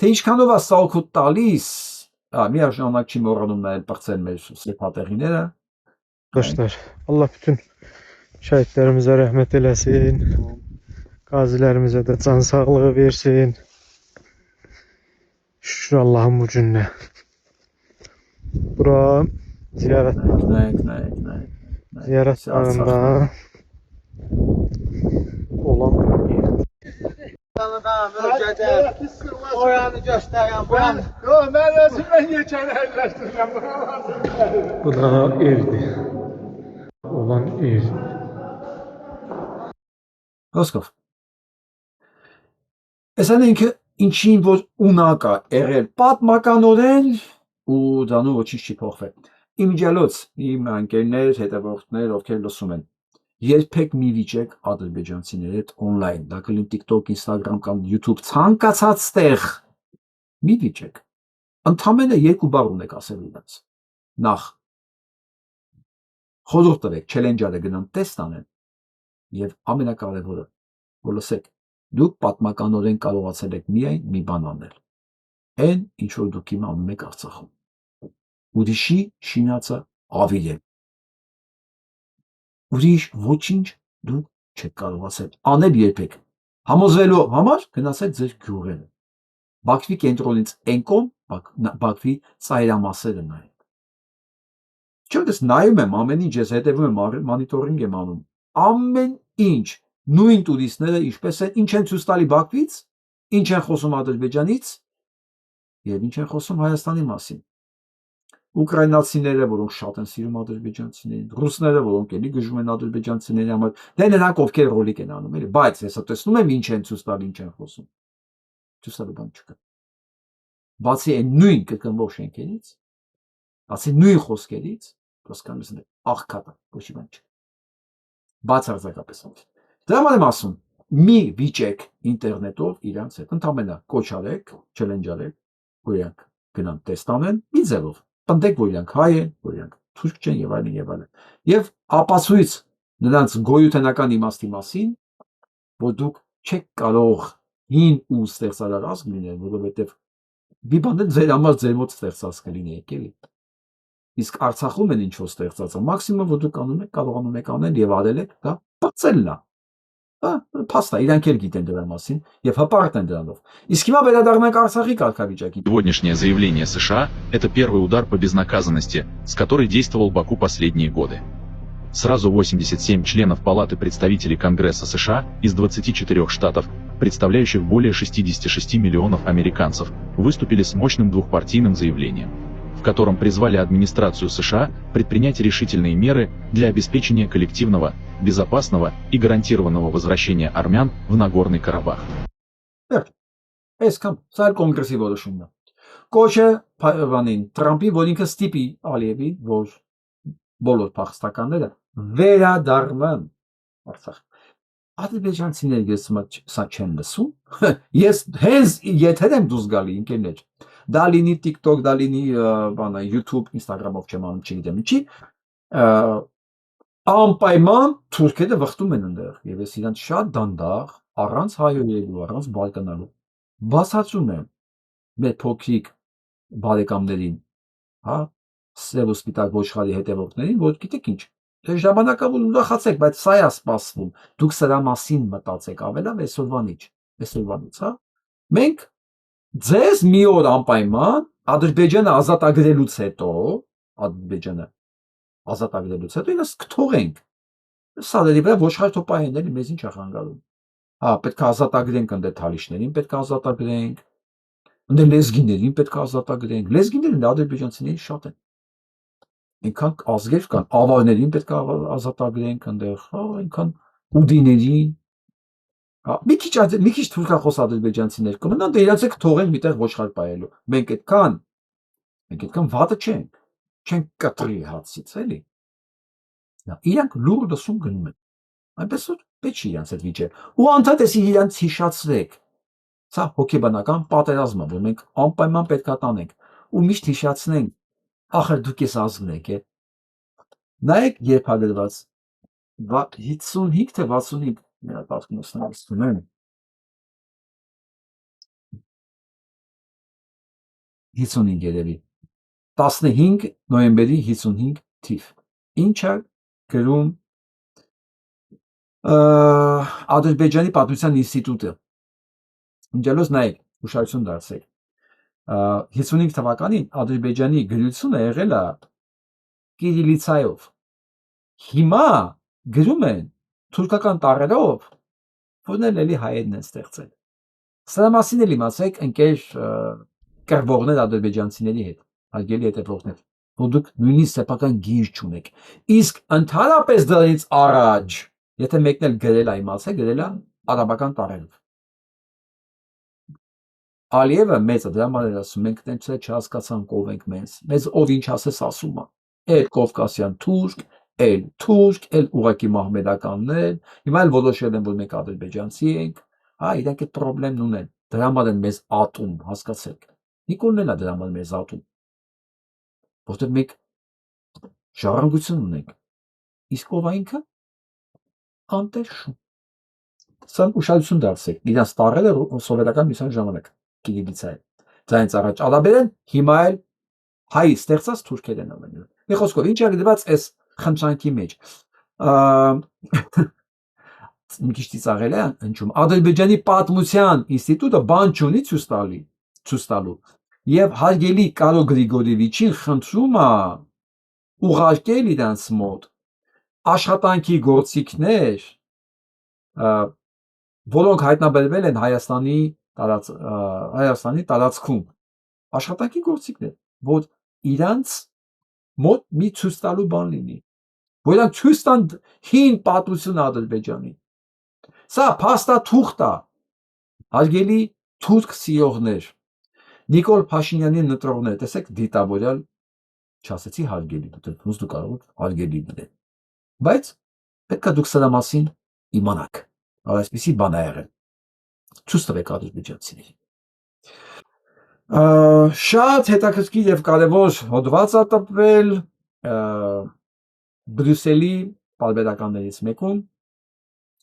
Թե ինչքանով է սա օգուտ տալիս, միաժամանակ չի մոռանում նաև բացել մեր սեփատեղիները։ Arkadaşlar, Allah bütün şehitlerimize rahmet eylesin. Gazilerimize de can sağlığı versin. Şükür Allah'ın bu cünne. Bura ziyaret bağında olan Bu da evdi. Olan ev. Խոսքով Այսան ինքը ինչին որ ունակ է եղել պատմականորեն ու դանու ոչինչ չի փոխվել։ Իմիջիալոց իմ անկերներ, հետևորդներ, ովքեր լսում են, երբեք մի վիճեք ադրբեջանցիների հետ on-line, դա կլինի TikTok, Instagram կամ YouTube ցանկացած տեղ մի վիճեք։ Ընդամենը երկու բառ ունեք ասել իրաց։ Նախ խորհուրդ տվեք, չելենջերը գնան տեստ անեն եւ ամենակարևորը, որ լսեք, դուք պատմականորեն կարողացել եք միայն մի բան անել։ Այն ինչ որ դուք հիմա անում եք Արցախում։ Ուրիշի շինածը ավիլ է։ Ուրիշ ոչինչ դուք չեք կարողացել անել երբեք։ Համոզվելու համար գնացեք ձեր գյուղերը։ Բաքվի կենտրոնից այն կողմ, Բաքվի ծայրամասերը նայեք։ Չգիտես, նայում եմ ամեն ինչ, ես հետևում եմ, մոնիտորինգ եմ անում։ Ամեն ինչ, նույն տուրիստները ինչպես են, ինչ են ցույց տալի Բաքվից, ինչ են խոսում Ադրբեջանից եւ ինչ են խոսում Հայաստանի մասին։ Ուկրաինացիները, որոնք շատ են սիրում ադրբեջանցիներին, ռուսները, որոնք էլի գժում են ադրբեջանցիների համար, դե նրանք ովքեր ռոլիկ են անում, էլի, բայց ես տեսնում եմ ինչ են ցույց տալի, ինչ են խոսում։ Ցույց տալու բան չկա։ Բացի այն նույն կրկնվող շենքերից, բացի նույն խոսքերից, խոսքանոցն աղքատը, ոչինչ բան չկա։ Բացարձակապես։ Դրա համար եմ ասում, մի վիճեք ինտերնետով իրանց հետ, ընդամենը կոչ արեք, չելենջ արեք, որ իրանք գնան տեստ անեն, մի ձևով, պնդեք, որ իրանք հայ են, որ իրանք թուրք չեն եւ այլն եւ այլն։ Եվ ապացույց նրանց գոյութենական իմաստի մասին, որ դուք չեք կարող հին ու ստեղծարար ազգ լինել, որովհետեւ մի բան էլ ձեր համար ձեր մոտ ստեղծած կլինեք, էլի։ Իսկ Արցախում են ինչ որ ստեղծած է, մաքսիմում որ դուք անում եք, կարողանում եք անել եւ արել եք, դա բացելն է։ Փաստա, իրանք էլ գիտեն դրա մասին եւ հպարտ են դրանով։ Իսկ հիմա վերադառնանք Արցախի կարգավիճակին։ Сегодняшнее заявление США – это первый удар по безнаказанности, с которой действовал Баку последние годы. Сразу 87 членов Палаты представителей Конгресса США из 24 штатов, представляющих более 66 миллионов американцев, выступили с мощным двухпартийным заявлением, в котором призвали администрацию США предпринять решительные меры для обеспечения коллективного, безопасного и гарантированного возвращения армян в Нагорный Карабах. Այսքան, սա էլ կոնգրեսի որոշումն է։ Կոչը բանին Թրամփի, որ ինքը ստիպի Ալիևին, որ բոլոր փախստականները վերադառնան Արցախ։ Ադրբեջանցիները սա չեն լսում։ Ես հենց եթեր եմ դուրս գալի ինքերներ։ Դա լինի TikTok, դա լինի բանը YouTube, Instagram-ով չեմ անում, չգիտեմ ինչի։ Անպայման թուրքերը վխտում են այնտեղ եւ ես իրանց շատ դանդաղ առանց հայոյելու, առանց բալկանալու բացացում եմ մեր փոքրիկ բարեկամներին, հա, սև ու սպիտակ ոչխարի հետևորդներին, որ գիտեք ինչ, դե ժամանակավոր ուրախացեք, բայց սա է սպասվում, դուք սրա մասին մտածեք ավելավ այսօրվանից, հա։ Մենք ձեզ մի օր անպայման Ադրբեջանը ազատագրելուց հետո իրաց կթողենք։ Սարերի վրա ոչխար թոպային էլի մեզ ինչ է խանգարում։ Հա, պետք է ազատագրենք ընդ թալիշներին, պետք է ազատագրենք, ընդ լեզգիներին պետք է ազատագրենք։ Լեզգիները ադրբեջանցիների շատ են։ Այնքան ազգեր կան, ավարներին պետք է ազատագրենք ընդեղ, հա, այնքան ուդիներին։ Հա, մի քիչ թուրքախոս ադրբեջանցիներ կմնան, դե իրաց կթողենք միտեղ ոչխար պայելու։ Մենք այդքան վատը չենք կտրի հացից, էլի։ Իրանք լուր լսում գնում են։ Այնպես որ պետք չի իրանց այդ վիճել։ Ու անդադես իրանց հիշացրեք։ Սա հոգեբանական պատերազմ է, որ մենք անպայման պետք է տանենք։ Ու միշտ հիշացնենք, ախր դուք ես ազգն եք, է։ Նայեք երբագրված 55 թե 65 Նրա պատմությունն է։ 55 երևի։ 15 նոյեմբերի 55 թիվ։ Ինչա գրում Ադրբեջանի պատմության ինստիտուտը։ Ինչալոց նայեք, ուշադրություն դարձեք։ 55 թվականին Ադրբեջանի գրությունը եղել է կիրիլիցայով։ Հիմա գրում են թուրքական տառերով, որն էլ էլի հայերն են ստեղծել։ Սրա մասին էլ իմացեք ընկեր կռվողներ ադրբեջանցիների հետ, հարգելի հետևողներ, որ դուք նույնիսկ սեփական գինջ չունեք։ Իսկ ընդհանրապես դրանից առաջ, եթե մեկն էլ գրել է, իմացեք, գրել է արաբական տառերով։ Ալիևը մեծը դրա համար էր ասում, մենք տենց չհասկացանք ով ենք մեզ ով ինչ ասես ասում է։ Էլ կովկասյան թուրք, էլ ուղակի մահմեդականներ, հիմա էլ որոշել են, որ մենք ադրբեջանցի ենք, հա, իրանք այդ պրոբլեմն ունեն, դրա համար են մեզ ատում, հասկացեք։ Նիկոլն էլ է դրա համար մեզ ատում, որտեղ մենք ժառանգություն ունենք, իսկ ով այնքը անտեր շուն։ Սա ուշադրություն դարձեք, իրանց տառերը սովետական միության ժամանակ Կիլիբիցա է։ Դրանից առաջ արաբերեն, հիմա էլ հայ ստեղծած թուրքեր են ամենը։ Մի խոսքով, ինչ է գրված այս խնդրանքի մեջ։ Մի քիչ ծիծաղել է հնչում։ Ադրբեջանի պատմության ինստիտուտը բան չունի ցույց տալու։ Եվ հարգելի Կարո Գրիգորիևիչին խնդրում է ուղարկել իրանց մոտ աշխատանքի գործիքներ, որոնք հայտնաբերվել են Հայաստանի տարածքում, աշխատանքի գործիքներ, որ իրանց մոտ մի ցույց տալու բան լինի, որ իրանք ցույց տան հին պատմությունը Ադրբեջանի։ Սա փաստաթուղթ է, հարգելի թուրք սիրողներ, Նիկոլ Փաշինյանի նտրողներ, տեսեք դիտավորյալ, չասեցի հարգելի, դուք կարող եք հարգելի դնել, բայց պետք է դուք սրա մասին իմանաք, այսպիսի բան է եղել, ցույց տվեք ադրբեջանցիներին։ Շատ հետաքրքիր եւ կարեւոր հոդված է տպվել Բրյուսելի պարբերականներից մեկում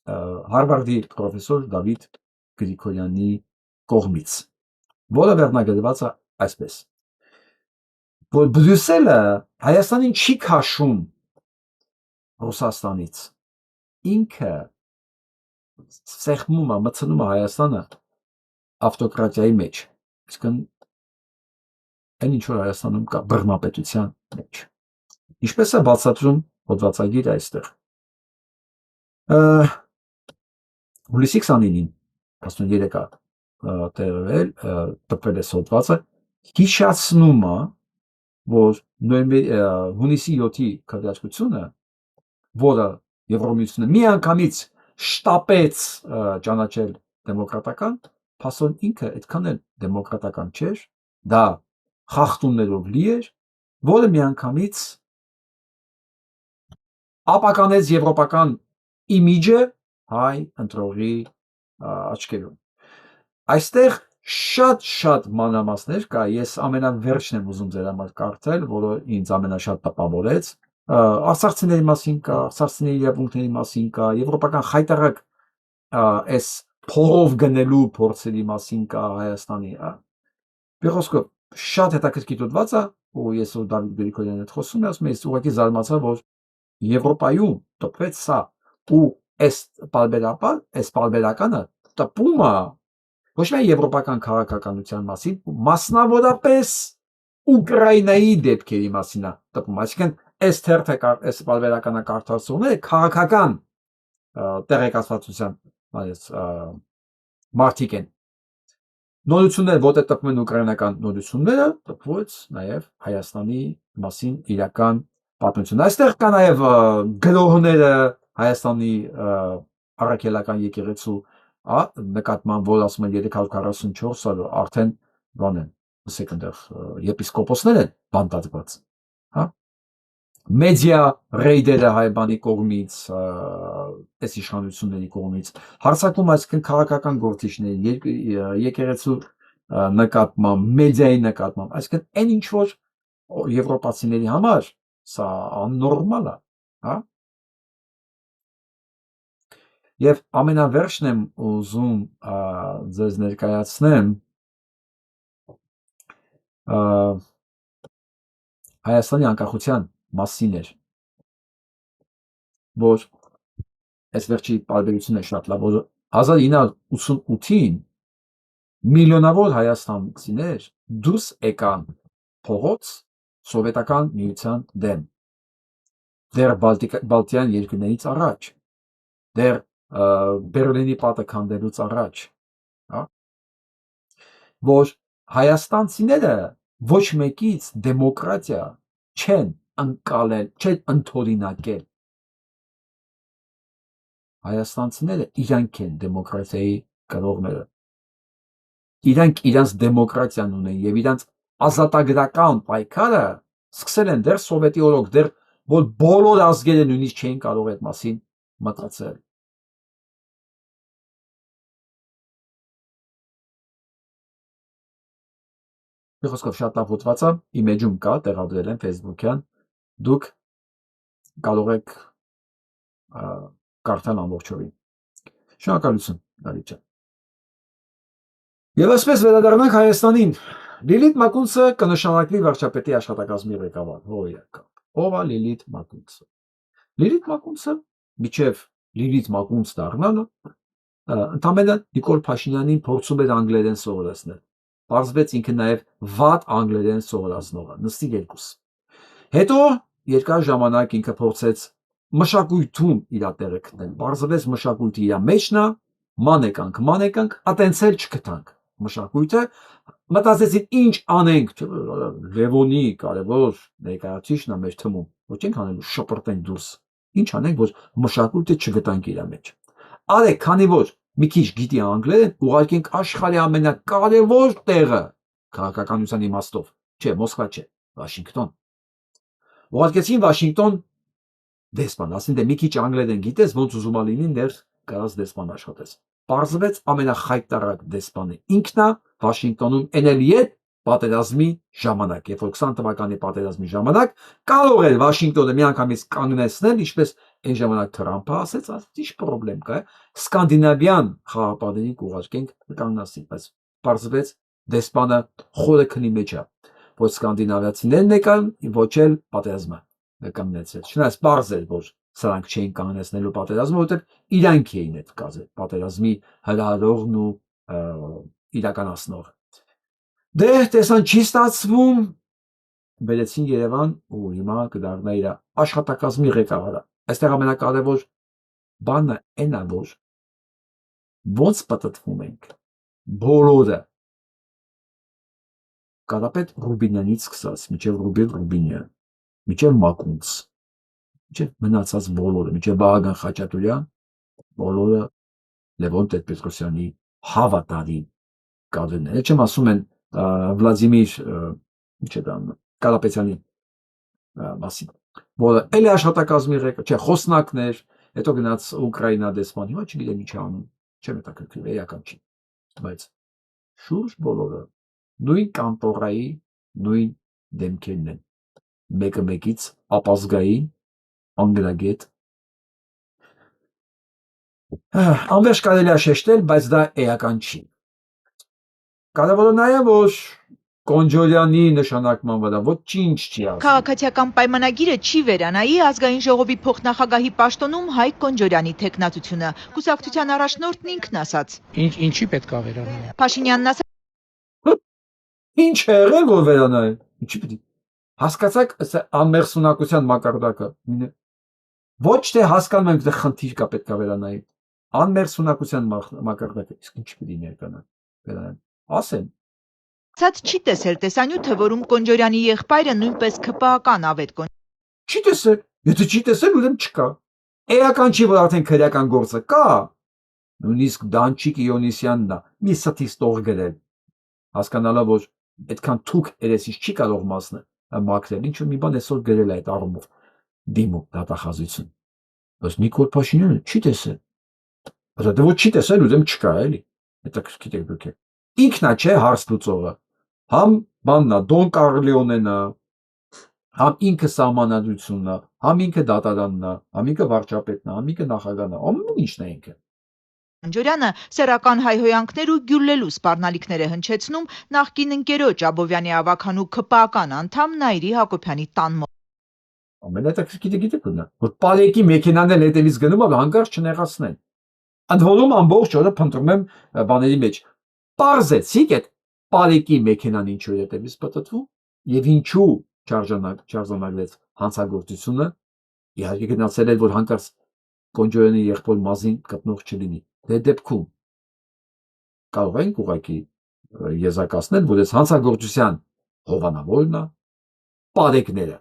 Հարվարդի պրոֆեսոր Դավիթ Գրիգորյանի կողմից, որը վերնագրված է այսպես. որ Բրյուսելը Հայաստանին չի քաշում Ռուսաստանից, ինքը սեղմում է, մտցնում է Հայաստանը ավտոկրատիայի մեջ, իսկ այն ինչ որ Հայաստանում կա բռնապետության մեջ։ Ինչպես է բացատրում հոդվածագիրը այստեղ։ Հուլիսի 29-ին 13-ը տպվել է հոդվածը, հիշացնում է, որ հունիսի 7-ի քվեարկությունը, որը Եվրոմիությունը միանգամից շտապեց ճանաչել դեմոկրատական, փաստորեն ինքը այդքան էլ դեմոկրատական չէր, դա խախտումներով լի էր, որը միանգամից ապականեց եվրոպական իմիջը հայ ընտրողի աչքերում։ Այստեղ շատ մանրամասներ կա, ես ամենավերջն եմ ուզում ձեր համար կարդալ, որը ինձ ամենաշատ տպավորեց, արցախցիների մասին կա, արցախցիների իրավունքների մասին կա, եվրոպական խայտարակ այս փողով գնելու փորձերի մասին կա Հայաստանի, Բեղոսկով շատ հետաքրքիր հոդված է, ու ես որ Դավիթ Գրիգորյանի հետ խոսում եմ, ասում եմ, ես ուղղակի զարմացա, որ Եվրոպայում տպվեց սա, ու այս պարբերականը տպում է ոչ միայն եվրոպական քաղաքականության մասին, մասնավորապես Ուկրաինայի դեպքերի մասին է տպում, այսինքն այս թերթը, այս պարբերականը կարդացողները քաղաքական տեղեկացվածության մարդիկ են։ Նորություններ, որտեղ տպվում են ուկրաինական նորությունները, տպվեց նաև Հայաստանի մասին իրական պատմություն։ Այստեղ կա նաև գրողները Հայաստանի առաքելական եկեղեցու նկատմամբ, որ ասում են 344-ը արդեն բան են, ասեք այնտեղ եպիսկոպոսներ են բանտարկված, հա։ Մեդիա ռեյդերը հայբանի կողմից, այս իշխանությունների կողմից, հարձակում այսինքն քաղաքական գործիչների, եկեղեցու նկատմամբ, մեդիայի նկատմամբ, այսինքն այն ինչ որ եվրոպացիների համար սա աննորմալ է, հա։ Եվ ամենավերջն եմ ուզում ձեզ ներկայացնեմ Հայաստանի անկախության մասին էր, որ այս վերջի պարբերությունը շատ լավ, որ 1988-ին միլիոնավոր հայաստանցիներ դուրս եկան փողոց սովետական միության դեմ, դեռ Բալտյան երկրներից առաջ, դեռ Բերլինի պատը քանդելուց առաջ, հա, որ հայաստանցիները ոչ մեկից դեմոկրատիա չեն ընկալել, չեն ընդօրինակել։ Հայաստանցիները իրանք են դեմոկրատիայի կրողները։ Իրանք իրանց դեմոկրատիան ունեն եւ իրանց ազատագրական պայքարը սկսել են դեռ սովետի օրոք, դեռ որ բոլոր ազգերը նույնիսկ չէին կարող այդ մասին մտածել։ Խոսքով շատ լավ հոդված է, իմեջում կա, տեղադրել են Facebook-յան, դուք կարող եք կարդալ ամբողջովին։ Շնորհակալություն, Դավիթ ջան։ Եվ այսպես վերադառնանք Հայաստանին։ Լիլիթ Մակունցը կնշանակվի վարչապետի աշխատակազմի ղեկավար, հորիական։ Ով է Լիլիթ Մակունցը։ Լիլիթ Մակունցը միջև Լիլիթ Մակունց դառնալը ընդամենը Նիկոլ Փաշինյանին փորձում էր անգլերեն սովորեցնել։ Պարզվեց ինքը նաև վատ անգլերեն սովորացնող է, նստի երկուս։ Հետո երկար ժամանակ ինքը փորձեց մշակույթում իր տեղը գտնել։ Պարզվեց մշակույթի իր մեջն է, մանեկանք, ատենցել չգտանք մշակույթը, մտածեցին ինչ անենք, Լևոնի կարևոր ներկայացուցիչն է մեր թվում, ոչ ենք անելու շպրտենք դուրս, ինչ անենք, որ մշակույթը չգտանք իր մեջ։ Արեք, քանի որ մի քիչ գիտի անգլերեն, ուղարկենք աշխարհի ամենակարևոր տեղը քաղաքականության իմաստով, չէ, Մոսկվա չէ, Վաշինգտոն։ Ուղարկեցին Վաշինգտոն դեսպան, ասին դե մի քիչ անգլերեն գիտես, ոնց ուզում ա լինի, ներ կարած դեսպան աշխատես։ Պարզվեց ամենախայտարակ դեսպանը ինքն է Վաշինգտոնում էնել պատերազմի ժամանակ, երբ որ 20 թվականի պատերազմի ժամանակ կարող էր Վաշինգտոնը միանգամից կանգնեցնել, ինչպես այն ժամանակ Թրամփը ասեց, ինչ պրոբլեմ կա, սկանդինավյան խաղապարներին կուղարկենք կանգնացին, բայց պարզվեց դեսպանը խորը քնի մեջ է, ոչ սկանդինավացիներն եկան, ոչ էլ պատերազմը կանգնեցել։ Չնայած պարզ էր, որ սրանք չէին կանգնեցնելու պատերազմը, որովհետև իրանք էին այդ պատերազմի հրահրողն ու իրականացնողը։ Դե տեսան չի ստացվում, բերեցին Երևան ու հիմա կդառնա իր աշխատակազմի ղեկավարը։ Այստեղ ամենակարևոր բանը այն է, որ ոնց պատտվում ենք բոլորը Կարապետ Ռուբինյանից սկսած, մինչև Ռուբինյան, մինչև Մակունց, մինչև մնացած բոլորը, մինչև Վահագն Խաչատուրյան, բոլորը Լևոն Տեր-Պետրոսյանի հավատարիմ կադրներ։ Չեմ ասում են Վլադիմիր Կարապետյանի մասին, որը էլի աշխատակազմի ղեկավար, չէ, խոսնակներ, հետո գնաց Ուկրաինա դեսպան, հիմա չգիտեմ ինչ անում, չեմ հետաքրքրվել, էական չի, բայց շուրջ բոլորը նույն կանտորայի նույն դեմքերն են, մեկը մեկից ապազգային, անգլագետ, անվերջ կարելի է շեշտել, բայց դա էական չի։ Կարևորը նաև որ Կոնջորյանի նշանակման վրա ոչինչ չի ասում։ Քաղաքացիական պայմանագիրը չի վերանայի ազգային ժողովի փոխնախագահի պաշտոնում Հայկ Կոնջորյանի թեկնածությունը։ Կուսակցության առաջնորդն ինքն ասաց. Ինչի պետք է վերանայի։ Փաշինյանն ասաց. Ինչ է եղել որ վերանայի։ Ինչի պետք։ Հասկացաք անմերսունակության մակարդակը։ Ոչ թե հասկանում ենք, դե խնդիր կա պետք է վերանայի։ Անմերսունակության մակարդակը իսկ ինչ պետք է վերանան։ Ասեմ։ Չի տեսել տեսանյութը, որում Կոնջորյանի եղբայրը նույնպես ՔՊԱ-կան Ավետ Կոնջորյանը։ Չի տեսել։ Եթե չի տեսել, ուրեմն չկա։ Էական չի, որ արդեն քրեական գործը կա։ Նույնիսկ Դանչիկ Իոնիսյանն է մի ստիստող գրել, հասկանալով, որ այդքան թուք երեսից չի կարող մաքրել, ինչ որ մի բան այսօր գրել է այդ առումով դիմում դատախազություն։ Բայց Նիկոլ Փաշինյանը չի տեսել։ Դե ոչ չի տեսել, ուրեմն չկա, էլի։ Հետաքրքիր է դուք։ Ինքնա չէ հարց լուծողը։ Համ բանն է, Դոն Կարլեոնեն է, համ ինքը սահմանադրությունն է, համ ինքը դատարանն է, համ ինքը վարչապետն է, համ ինքը նախագահն է, ամեն ինչն է ինքը։ Կոնջորյանը սեռական հայհոյանքներ ու գյուլլելու սպառնալիքներ է հնչեցնում նախկին ընկերոջ Աբովյանի ավագանու ՔՊԱ-կան անդամ Նայիրի Հակոբյանի տան մոտ։ Ամենատակրիկիտը գիտեք ո՞րն է, որ Պարեկի մեքենան էլ հետևից գնում է, հանկարծ չնեղացնեն։ Ընդ որում ամբողջ օրը փնտրում եմ բաների մեջ։ Պարզեցիք այդ Պարեկի մեքենան ինչու է հետևից պտտվում եւ ինչու չարժանագրեց հանցագործությունը։ Իհարկե գնացել էր, որ հանկարծ Կոնջորյանի եղբոր մազին կպնող չլինի։ Դե դեպքում կարող ենք ուղղակի եզակացնել, որ այս հանցագործության հովանավորն է պարեկները։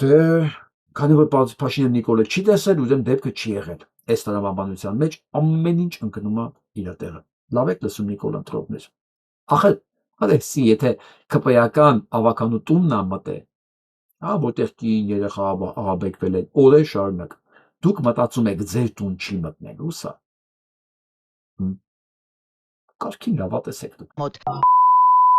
Դե քանի որ Փաշինյան Նիկոլը չի տեսել, ուրեմն դեպքը չի եղել։ Այս տրամաբանության մեջ ամեն ինչ ընկնում է իր տեղը։ Լավ եք լսում Նիկոլ ընտրողներ։ Ախր, ասեցի, եթե ԿՊ-ական ավականու տունն է մտե, որտեղ կին երեխա աղաբեկվել են օրեր շարունակ, դուք մտածում եք ձեր տուն չի մտնելու, սա։ Կարգին լավատեսեք դուք։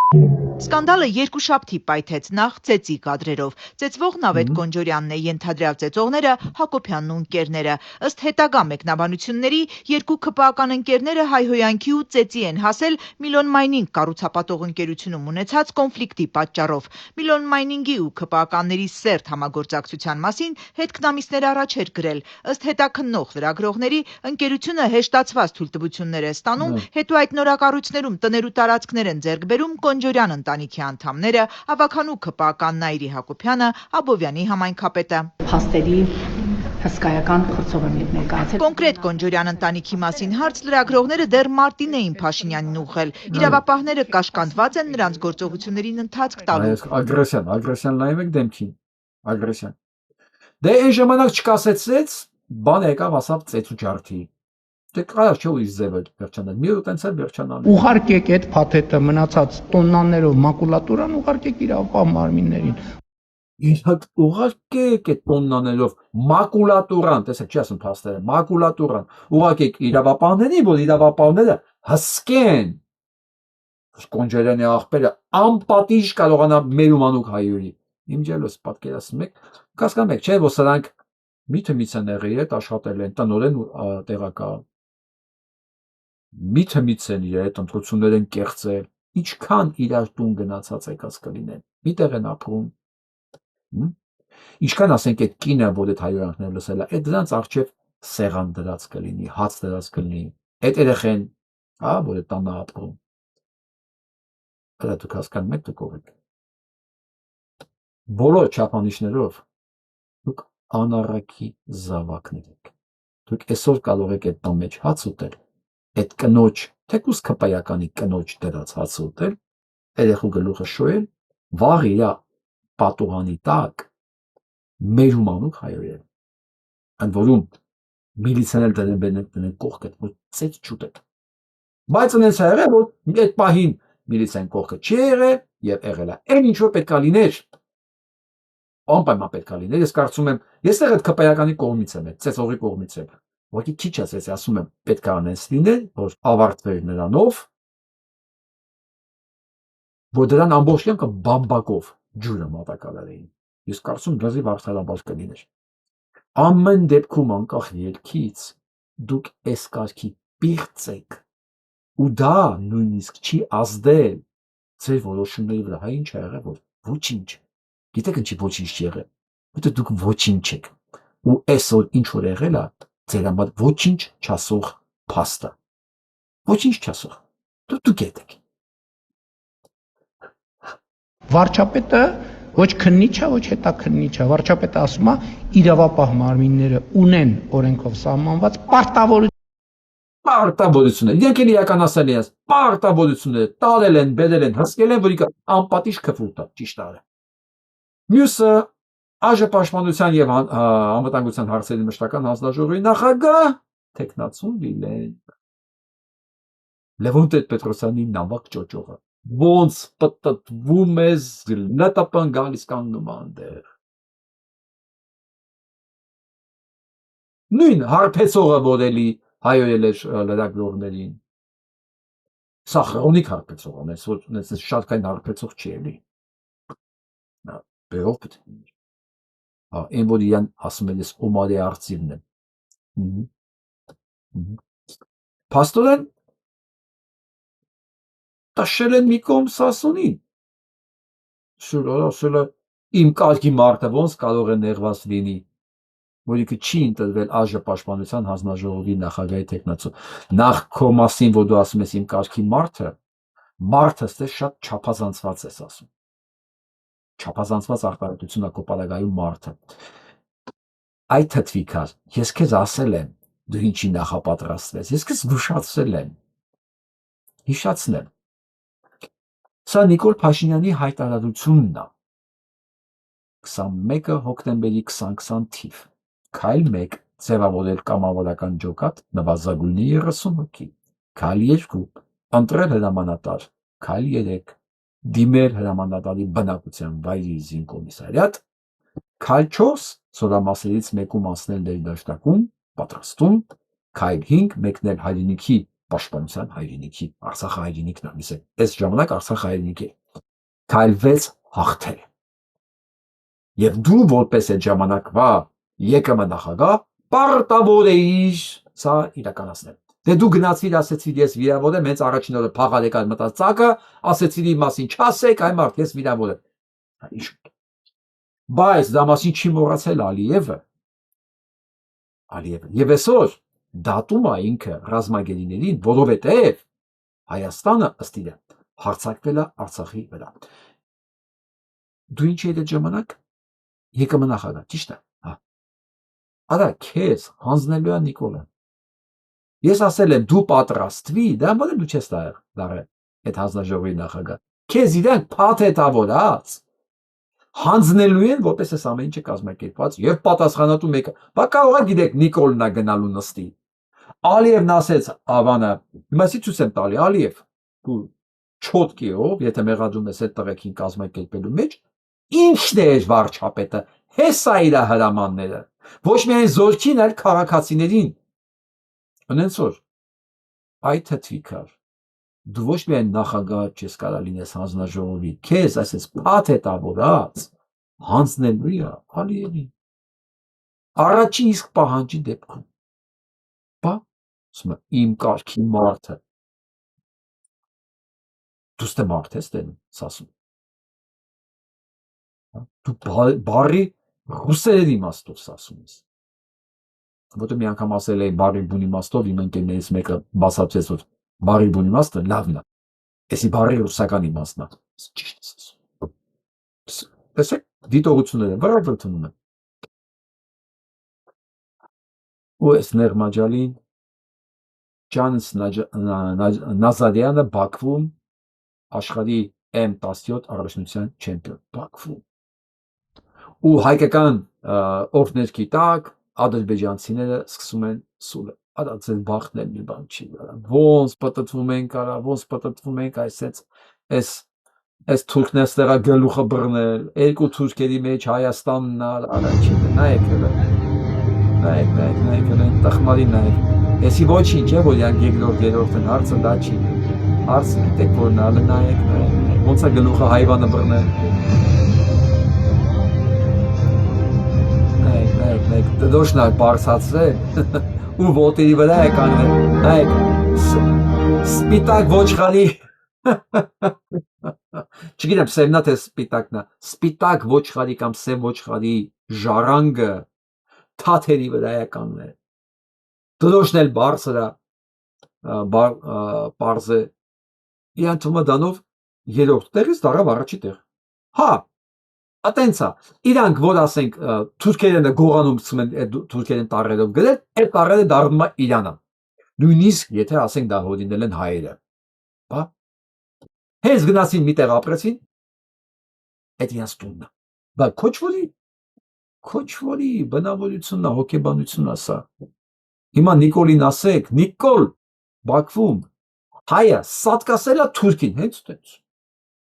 Սկանդալը երկուշաբթի պայթեց նախ ծեծի կադրերով։ Ծեծվողն Ավետ Կոնջորյանն է, ենթադրյալ ծեծողները Հակոբյանն ու ընկերները։ Ըստ հետագա մեկնաբանությունների, երկու ԿՊ-ական ընկերները հայհոյանքի ու ծեծի են հասել Միլոն Մայնինգ կառուցապատող ընկերությունում ունեցած կոնֆլիկտի պատճառով։ Միլոն Մայնինգի ու ԿՊ-ականների սերտ համագործակցության մասին հետքնամիսներ առաջ էր գրել։ Ըստ հետաքննող լրագրողների, ընկերությունը հեշտացված թույլտվություններ է ստանում, հետո այդ նորակառույցներում տներու տարածքներ են ձեռք բերում Կոնջորյան ընտանիքի անդամները, ավականու ԿՊ-ական Նայիրի Հակոբյանը, Աբովյանի համայնքապետը։ Փաստերի հսկայական խրձով եմ ներկայացել։ Կոնկրետ Կոնջորյան ընտանիքի մասին հարց լրագրողները դեռ մարտին էին Փաշինյանին ուղղել։ Իրավապահները կաշկանդված են նրանց գործողություններին ընթացք տալու։ Ագրեսիան նայում եք դեմքին։ Ագրեսիան։ Դե այն ժամանակ չկասեցեց, բան եկավ ասավ ծեծու ջարդի։ Դե կարա չէ ու իր ձևը վերջանալ։ Մի օր տենց էլ վերջանալ։ Ուղարկեք այդ փաթեթը մնացած տոննաներով մակուլատուրան ուղարկեք իրավապահ մարմիններին։ Ուղարկեք այդ տոննաներով մակուլատուրան, տեսեք, չի ասում փաստերը, մակուլատուրան։ Ուղարկեք իրավապահներին, որ իրավապահները հսկեն։ Կոնջերյանի աղբերը անպատիժ կարողանա մերումանուկ հայերի։ Իմ ջելոս պատկերացնում եք, կասկանում եք, չէ՞ որ սրանք միթե նեղի հետ աշխատել են, տնօրեն ու տեղակալ։ Միթե իր հետ ընտրություններ են կեղծել, ինչքան իրար տուն գնացած եկած կլինեն, միտեղ են ապրում, ինչքան ասենք այդ կինը, որ այդ հայոյանքները լսել է, այդ դրանց առջև սեղան դրած կլինի, հաց դրած կլինի, այդ երեխեն, որ այդ տանը ապրում, դուք հասկանում եք, դուք ով եք, բոլոր չափանիշներով դուք անառակի զավակներ եք, դուք այսօր կարող եք այդ տան մեջ հաց ուտել, այդ կնոջ, թեկուզ ԿՊ-ականի կնոջ դրած հացը ուտել, երեխու գլուխը շոյել, վաղ իրա պատուհանի տակ մերումանուկ հայոյել, ընդ որում միլիցիան էլ դրեն կողքդ, որ ծեծ չուտեք, բայց ընենց է եղել, որ այդ պահին միլիցիան կողքը չի եղել և եղել է, այն ինչ որ պետք է լիներ, անպայման պետք է լիներ, ես կարծում եմ, ես էլ այդ ԿՊ-ականի կողմից եմ, ծեծողի կողմից եմ, Ոքի քիչ ասես, ասում եմ, պետք է անես լինել, որ ավարտվեր նրանով, որ դրան ամբողջ կյանքը բամբակով ջուրը մատակալար էին։ Ես կարծում լրիվ արդարաբար կլիներ։ Ամեն դեպքում անկախ ելքից դուք այս կարգի պիղծ եք, ու դա նույնիսկ չի ազդել ձեր որոշումների վրա, հայ ինչ է եղել, որ ոչինչ։ Գիտեք ինչի ոչինչ չի եղել, որտեղ դուք ոչինչ եք, ու այսօր ինչ որ եղել է, ձեր համար ոչինչ չասող փաստ է։ Ոչինչ չասող։ Դուք եք։ Վարչապետը ոչ քննիչ է, ոչ հետաքննիչ է։ Վարչապետը ասում է, իրավապահ մարմինները ունեն օրենքով սահմանված պարտավորություններ։ Իրենք էլ իրականացել են պարտավորությունները, տարել են, բերել են, հսկել են, որ իք անպատիժ քֆուրտ է, ճիշտ է։ Մյուսը ԱԺ պաշտպանության եւ անվտանգության հարցերի մշտական հանձնաժողովի նախագահ Տեխնացուն Վիլեն Լևոն Տեր-Պետրոսյանի նավակ ճոճողը ոնց պտտվում է լտապն գալիս կանգնում այնտեղ նույն հարբեցողը որելի հայոյել էր լրագրողներին սա քրոնիկ հարբեցող է որ շատ կային հարբեցող չի էլի բերով պետք է այն որ իրան ասում են ես Օմարի արծիվն եմ Փաստորեն տաշել են մի կողմ Սասունին ասել է իմ կարգի մարդը ոնց կարող է նեղված լինի որ ինքը չի ընտրվել ԱԺ պաշտպանության հանձնաժողովի նախագահի տեխնացու նախ քո մասին որ դու ասում ես իմ կարգի մարդը շատ չափազանցված ես ասում չափազանցված արտահայտություն է քո պարագայում մարդը այդ թթվիկար ես քեզ ասել եմ դու ինչի նախապատրաստվես ես քեզ զգուշացրել եմ հիշացնել։ Սա Նիկոլ Փաշինյանի հայտարարությունն է 21 հոկտեմբերի 2020 թիվ։ Քայլ 1 ձևավորել կամավորական ջոկատ նվազագույնի 30 հոգի։ Քայլ 2 ընտրել հրամանատար։ Քայլ 3 դիմել հրամանատարի բնակության վայրի զինկոմիսարիատ։ Քայլ 4 սորամասերից մեկում անցնել ներդաշնակում, պատրաստում։ Քայլ 5 մեկնել հայրենիքի պաշտպանության հայրենիքի, Արցախը հայրենիքն է, այս ժամանակ Արցախը հայրենիք է։ Քայլ 6 հաղթել։ Եվ դու որպես այդ ժամանակվա ԵԿՄ նախագահ պարտավոր էիր սա իրականացնել։ Դե դու գնացիր, ասեցիր ես վիրավոր եմ, հենց առաջին օրը փաղալ եկար մտած ծակը, ասեցիր իմ մասին չասեք, այ մարդ ես վիրավոր եմ։ Բայց դա մասին չի մոռացել Ալիևը։ Եվ այսօր դատում է ինքը ռազմագերիներին, որովհետև Հայաստանը ըստ իր հարձակվել է Արցախի վրա։ Դու ինչ էիր այդ ժամանակ։ ԵԿՄ նախագահ, ճիշտ է։ Արա քեզ հանձնելու է Նիկոլը։ Ես ասել եմ դու պատրաստվի, դա մոտ դու չես դարել այդ հանձնաժողովի նախագահ։ Քեզ իրանք փաթեթավորած հանձնելու են, որպես այս ամեն ինչը կազմակերպված եւ պատասխանատու մեկը։ Բա կարող է գիտեք Նիկոլն է գնալու նստի։ Ալիևն ասեց ավանը, իմասի ցույց եմ տալի, Ալիև, դու չոտկիով, եթե մեղադրում ես այդ տղեկին կազմակերպելու մեջ, ինչն է վարչապետը, հեսա իր հրամանները, ոչ միայն զորքին, այլ քաղաքացիներին։ Ունենց որ այդ թթվիկար, դու ոչ միայն նախագահ չես կարա լինես հանձնաժողովի, քեզ այսպես փաթեթավորած հանձնելու է Ալիևին։ Առաջին իսկ պահանջի դեպքում։ Բա իմ կարգի մարդը։ Դու ստե մարդ ես տենում, սասում։ Դու բարի ռուսերեն իմաստով սասում ես։ Որտե մի անգամ ասել էի բարի բուն իմաստով, իմ ընկերներից մեկը բացատրեց, որ բարի բուն իմաստը լավն է։ Էսի բարի ռուսական իմաստն է։ Ճիշտ ես ասում։ Տեսեք, դիտողությունները վրա վրթնում են։ Ու այս Նեղմաջալին Ջանս Նազարյանը Բաքվում աշխարհի M17 առաջնության չեմպիոն Բաքվում։ Ու հայկական օրհներքի տակ ադրբեջանցիները սկսում են սուլը։ Արա ձեր բախտն էլ մի բան չի։ Ոնց պատտվում են կարա, ոնց պատտվում են այս թուրքն էստեղա գլուխը բռնել, երկու թուրքերի մեջ Հայաստանն առաջին նայեք հələ։ Նայեք տխմարի նայեք։ Էսի ոչինչ է, որ յանք երկրորդ հարցը դա չի։ Հարցը գիտեք որն է, նայեք, ոնց է գլուխը հայվանը բռնել։ Նայեք, դոշնա բարձացրել ու ոտերի վրա է կանգնել։ Նայեք, սպիտակ ոչխարի։ Չգիտեմ, սևն է թե սպիտակն է։ Սպիտակ ոչխարի կամ սև ոչխարի ժառանգը թաթերի վրա է կանգնել։ Դոշն էլ բարձր է, պարզ է։ Իրան թվում է դանով երրորդ տեղից դարավ առաջի տեղ։ Հա, Ատենց է, իրանք որ ասենք թուրքերենը գողանում են թուրքերեն տառերով գրել, այդ տառերը դառնում է Իրանը։ Նույնիսկ եթե ասենք դա հորինել են հայերը։ Բա հենց գնացին մի տեղ ապրեցին, այդ իրանց տունն է։ Բա քոչվորի բնավորությունն է, հոգեբանությունն է սա։ Հիմա Նիկոլին ասեք, Նիկոլ, Բաքվում հայը սատկասել է թուրքին, հենց տենց։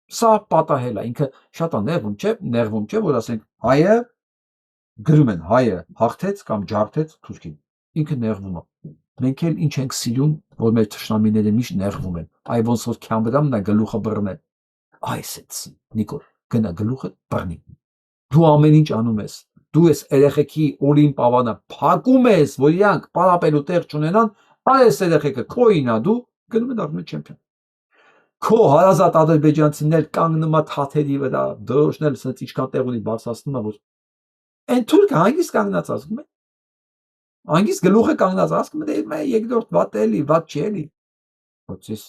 Սա պատահել է, ինքը շատ է նեղվում չէ, որ ասենք հայը գրում են, հայը հաղթեց կամ ջարդեց թուրքին, ինքը նեղվում է։ Մենք էլ ինչ ենք սիրում, որ մեր թշնամիները միշտ նեղվում են, այ ոնց որ Քյամբրամն է գլուխը բռնել։ Այսպես, Նիկոլ, գնա գլուխը բռնի։ Դու ամեն ինչ անում ես, դու ես երեխեքի օլիմպ ավանը փակում ես, որ իրանք պարապելու տեղ չունենան, այս երեխեքը քոյին է դու գնում են դառնում չեմպիոն։ Քո հարազատ ադրբեջանցիներ կանգնում է թաթերի վրա, դրոշնել սենց ինչքան տեղ ունի բարձրացնում է, որ այն թուրքը հանգիստ կանգնած ասում է, հանգիստ գլուխը կանգնած ասում է, երկրորդ վատ էլի, վատ չի էլի։ Ոչես,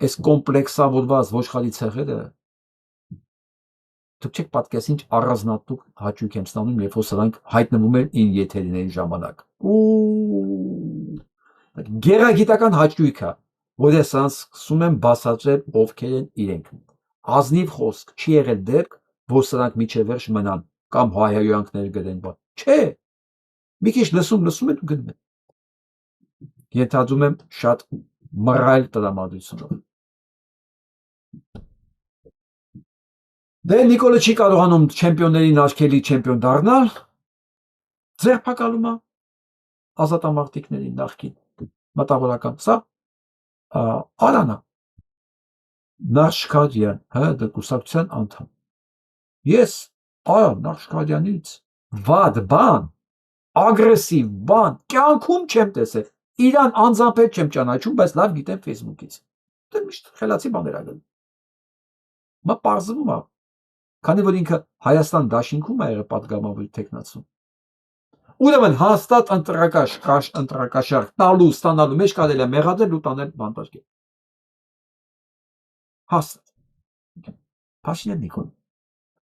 այս կոմպլեքսավորված ոչխարի ցեղերը, դուք չեք պատկերացնի ինչ առանձնատուկ հաճույք եմ ստանում, երբ որ սրանք հայտնվում են ին եթերների ժամանակ։ Գեղագիտական հաճույք է։ որ ես սկսում եմ բացատրել ովքեր են իրենք։ Ազնիվ խոսք չի եղել դեպք, որ սրանք միջև վերջ մնան կամ հայհոյանքներ գրեն, չէ։ Մի քիչ լսում են ու գնում են։ Ենթադրում եմ շատ մռայլ տրամադրությունով։ Դե Նիկոլը չի կարողանում չեմպիոններին արգելի չեմպիոն դառնալ, ձերբակալում է ազատամարտիկների նախկին մտավորական, սա Արանա Նաշկադյան, կուսակցության անդամ։ Ես Նաշկադյանից վատ բան, ագրեսիվ բան կյանքում չեմ տեսել։ Իրան անձամբ հետ չեմ ճանաչում, բայց լավ գիտեմ Facebook-ից։ Դե միշտ խելացի բաներ ալել։ Մա պարզվում է, քանի որ ինքը Հայաստան դաշինքում է եղել պատգամավոր տեխնացու։ Ուրեմն հաստատ ընտրակաշարք տալու ստանալու մեջ կարելի է մեղադրել ու տանել բանտարկել։ Հաստատ։ Փաշինյան Նիկոլ,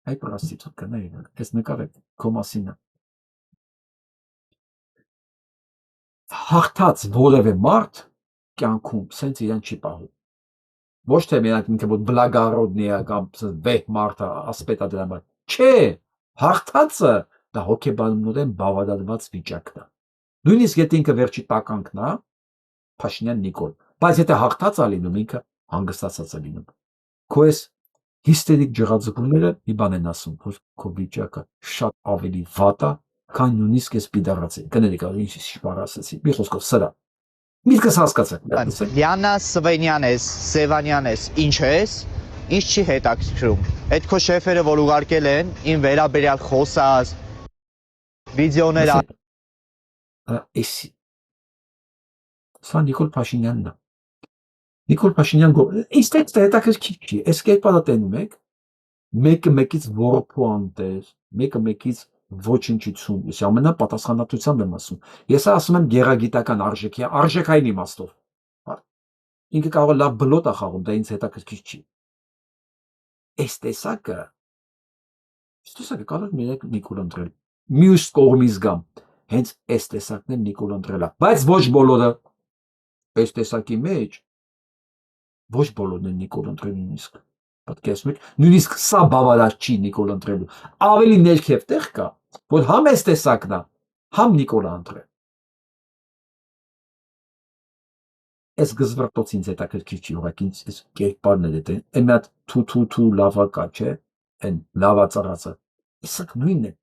այ պրոստիտուտկան է, այս նկարը քո մասին է։ Հաղթած որևէ մարդ կյանքում սենց իրան չի պահում։ Ոչ թե մենակ ինքը որ բլագարոդնի է կամ վեհ մարդը ասպետա դրա համար։ Չէ, հաղթածը դա հոգեբանորեն բավարարված վիճակն է։ Նույնիսկ եթե ինքը վերջի տականքն է, Փաշինյան Նիկոլ, բայց եթե հաղթած է լինում, ինքը հանգստացած է լինում։ Քո այս հիստերիկ ջղաձգումները մի բան են ասում, որ քո վիճակը շատ ավելի վատ է, քան նույնիսկ այս պիդարացի։ Կներեք, ինչ շփար ասացի։ Մի խոսքով սրա։ Միտքս հասկացեք։ Լիանա Սվենյան ես, Սևանյան ես, ինչ ես, ինչ չի հետաքրքրում։ Այդ քո շեֆերը, որ ուղարկել են, ին վերաբերյալ խոսած, վիդեոներ Սա Նիկոլ Փաշինյանն է։ Նիկոլ Փաշինյան ինձ տեքստը հետաքրքիր չի։ Այս կերպարը տենում եք, մեկը մեկից ոռոփու անտեր, մեկը մեկից ոչնչություն, ես ամենապատասխանատվությամբ եմ ասում։ Ես ասում եմ գեղագիտական արժեքի, արժեքային իմաստով։ Ինքը կարող է լավ բլոտ է խաղում, դա ինձ հետաքրքիր չի։ Այս տեսակը կարող է Նիկոլ ընտրել։ Մյուս կողմից գամ, հենց այս տեսակն եմ Նիկոլ ընտրել, բայց ոչ բոլորը այս տեսակի մեջ ոչ բոլորն են Նիկոլ ընտրել նույնիսկ։ Պատկերացնում եք, նույնիսկ սա բավարար չի Նիկոլ ընտրելու։ Ավելի ներքև տեղ կա, որ համ այս տեսակն է, համ Նիկոլը ընտրել։ Այս գզվրտոց ինձ հետաքրքիր չի, ուղղակի ինձ կերպարներ է, այն մի հատ թու լավակա, չէ, այն լավա ծառացը։ Իսկ նույնն է։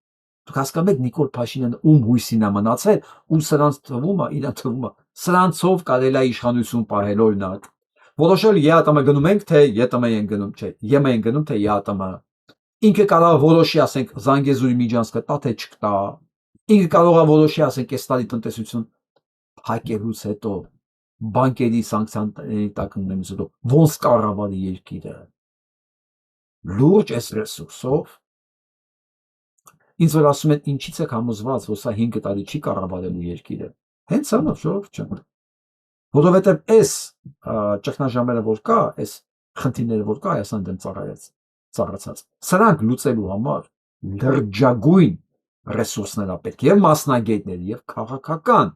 Դուք հասկանում եք Նիկոլ Փաշինյանը ում հույսին է մնացել, ու սրանց թվում է, իրան թվում է, սրանցով կարելի է իշխանություն պահել, օրինակ։ Որոշել ԵԱՏՄ գնում ենք, թե ԵՏՄ են գնում, չէ, ԵՄ են գնում, թե ԵԱՏՄ։ Ինքը կարող է որոշի, ասենք, Զանգեզուրի միջանցքը տա, թե չկտա։ Ինքը կարող է որոշի, ասենք, այս տարի տնտեսություն փակելուց հետո բանկերի սանկցիաների տակ ունենալուց հետո ոնց կառավարի երկիրը։ Լուրջ այս ռեսուրսով ինձ որ ասում են ինչից եք համոզված, որ սա 5 տարի չի կառավարելու երկիրը։ Հենց սրանով ժողովուրդ ջան։ Որովհետև այս ճգնաժամերը որ կա, այս խնդիրները որ կա, Հայաստան դեմ ծառացած, սրանք լուծելու համար լրջագույն ռեսուրսներ պետք եւ մասնագետներ եւ քաղաքական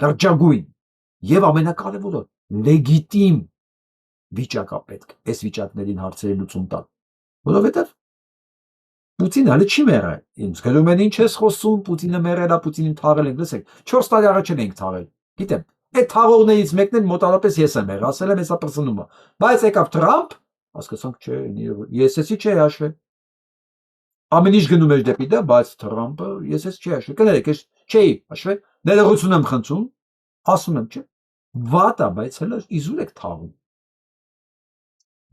լրջագույն եւ ամենակարևորը լեգիտիմ վիճակա պետք այս վիճակներին հարցերի լուծում տալ, որովհետեւ Պուտինը հələ չի մեռել։ Ինձ գրում են ինչ ես խոսում, Պուտինը մեռել է, Պուտինին թաղել ենք, լսեք, 4 տարի առաջ ենք թաղել։ Գիտեմ, այդ թաղողներից մեկն էլ մոտավորապես ես եմ եղել, ասել եմ հեսա պրծնում է։ Բայց եկավ Թրամփ, հասկացանք չէ, ԵՍՍ-ի չէ հաշվել։ Ամեն ինչ գնում էր դեպի դա, բայց Թրամփը ԵՍՍ չի հաշվել։ Կներեք, ես չէի հաշվել, ներողություն եմ խնդրում, ասում եմ, չէ։ Վատ է, բայց հələ իզուր եք թաղում։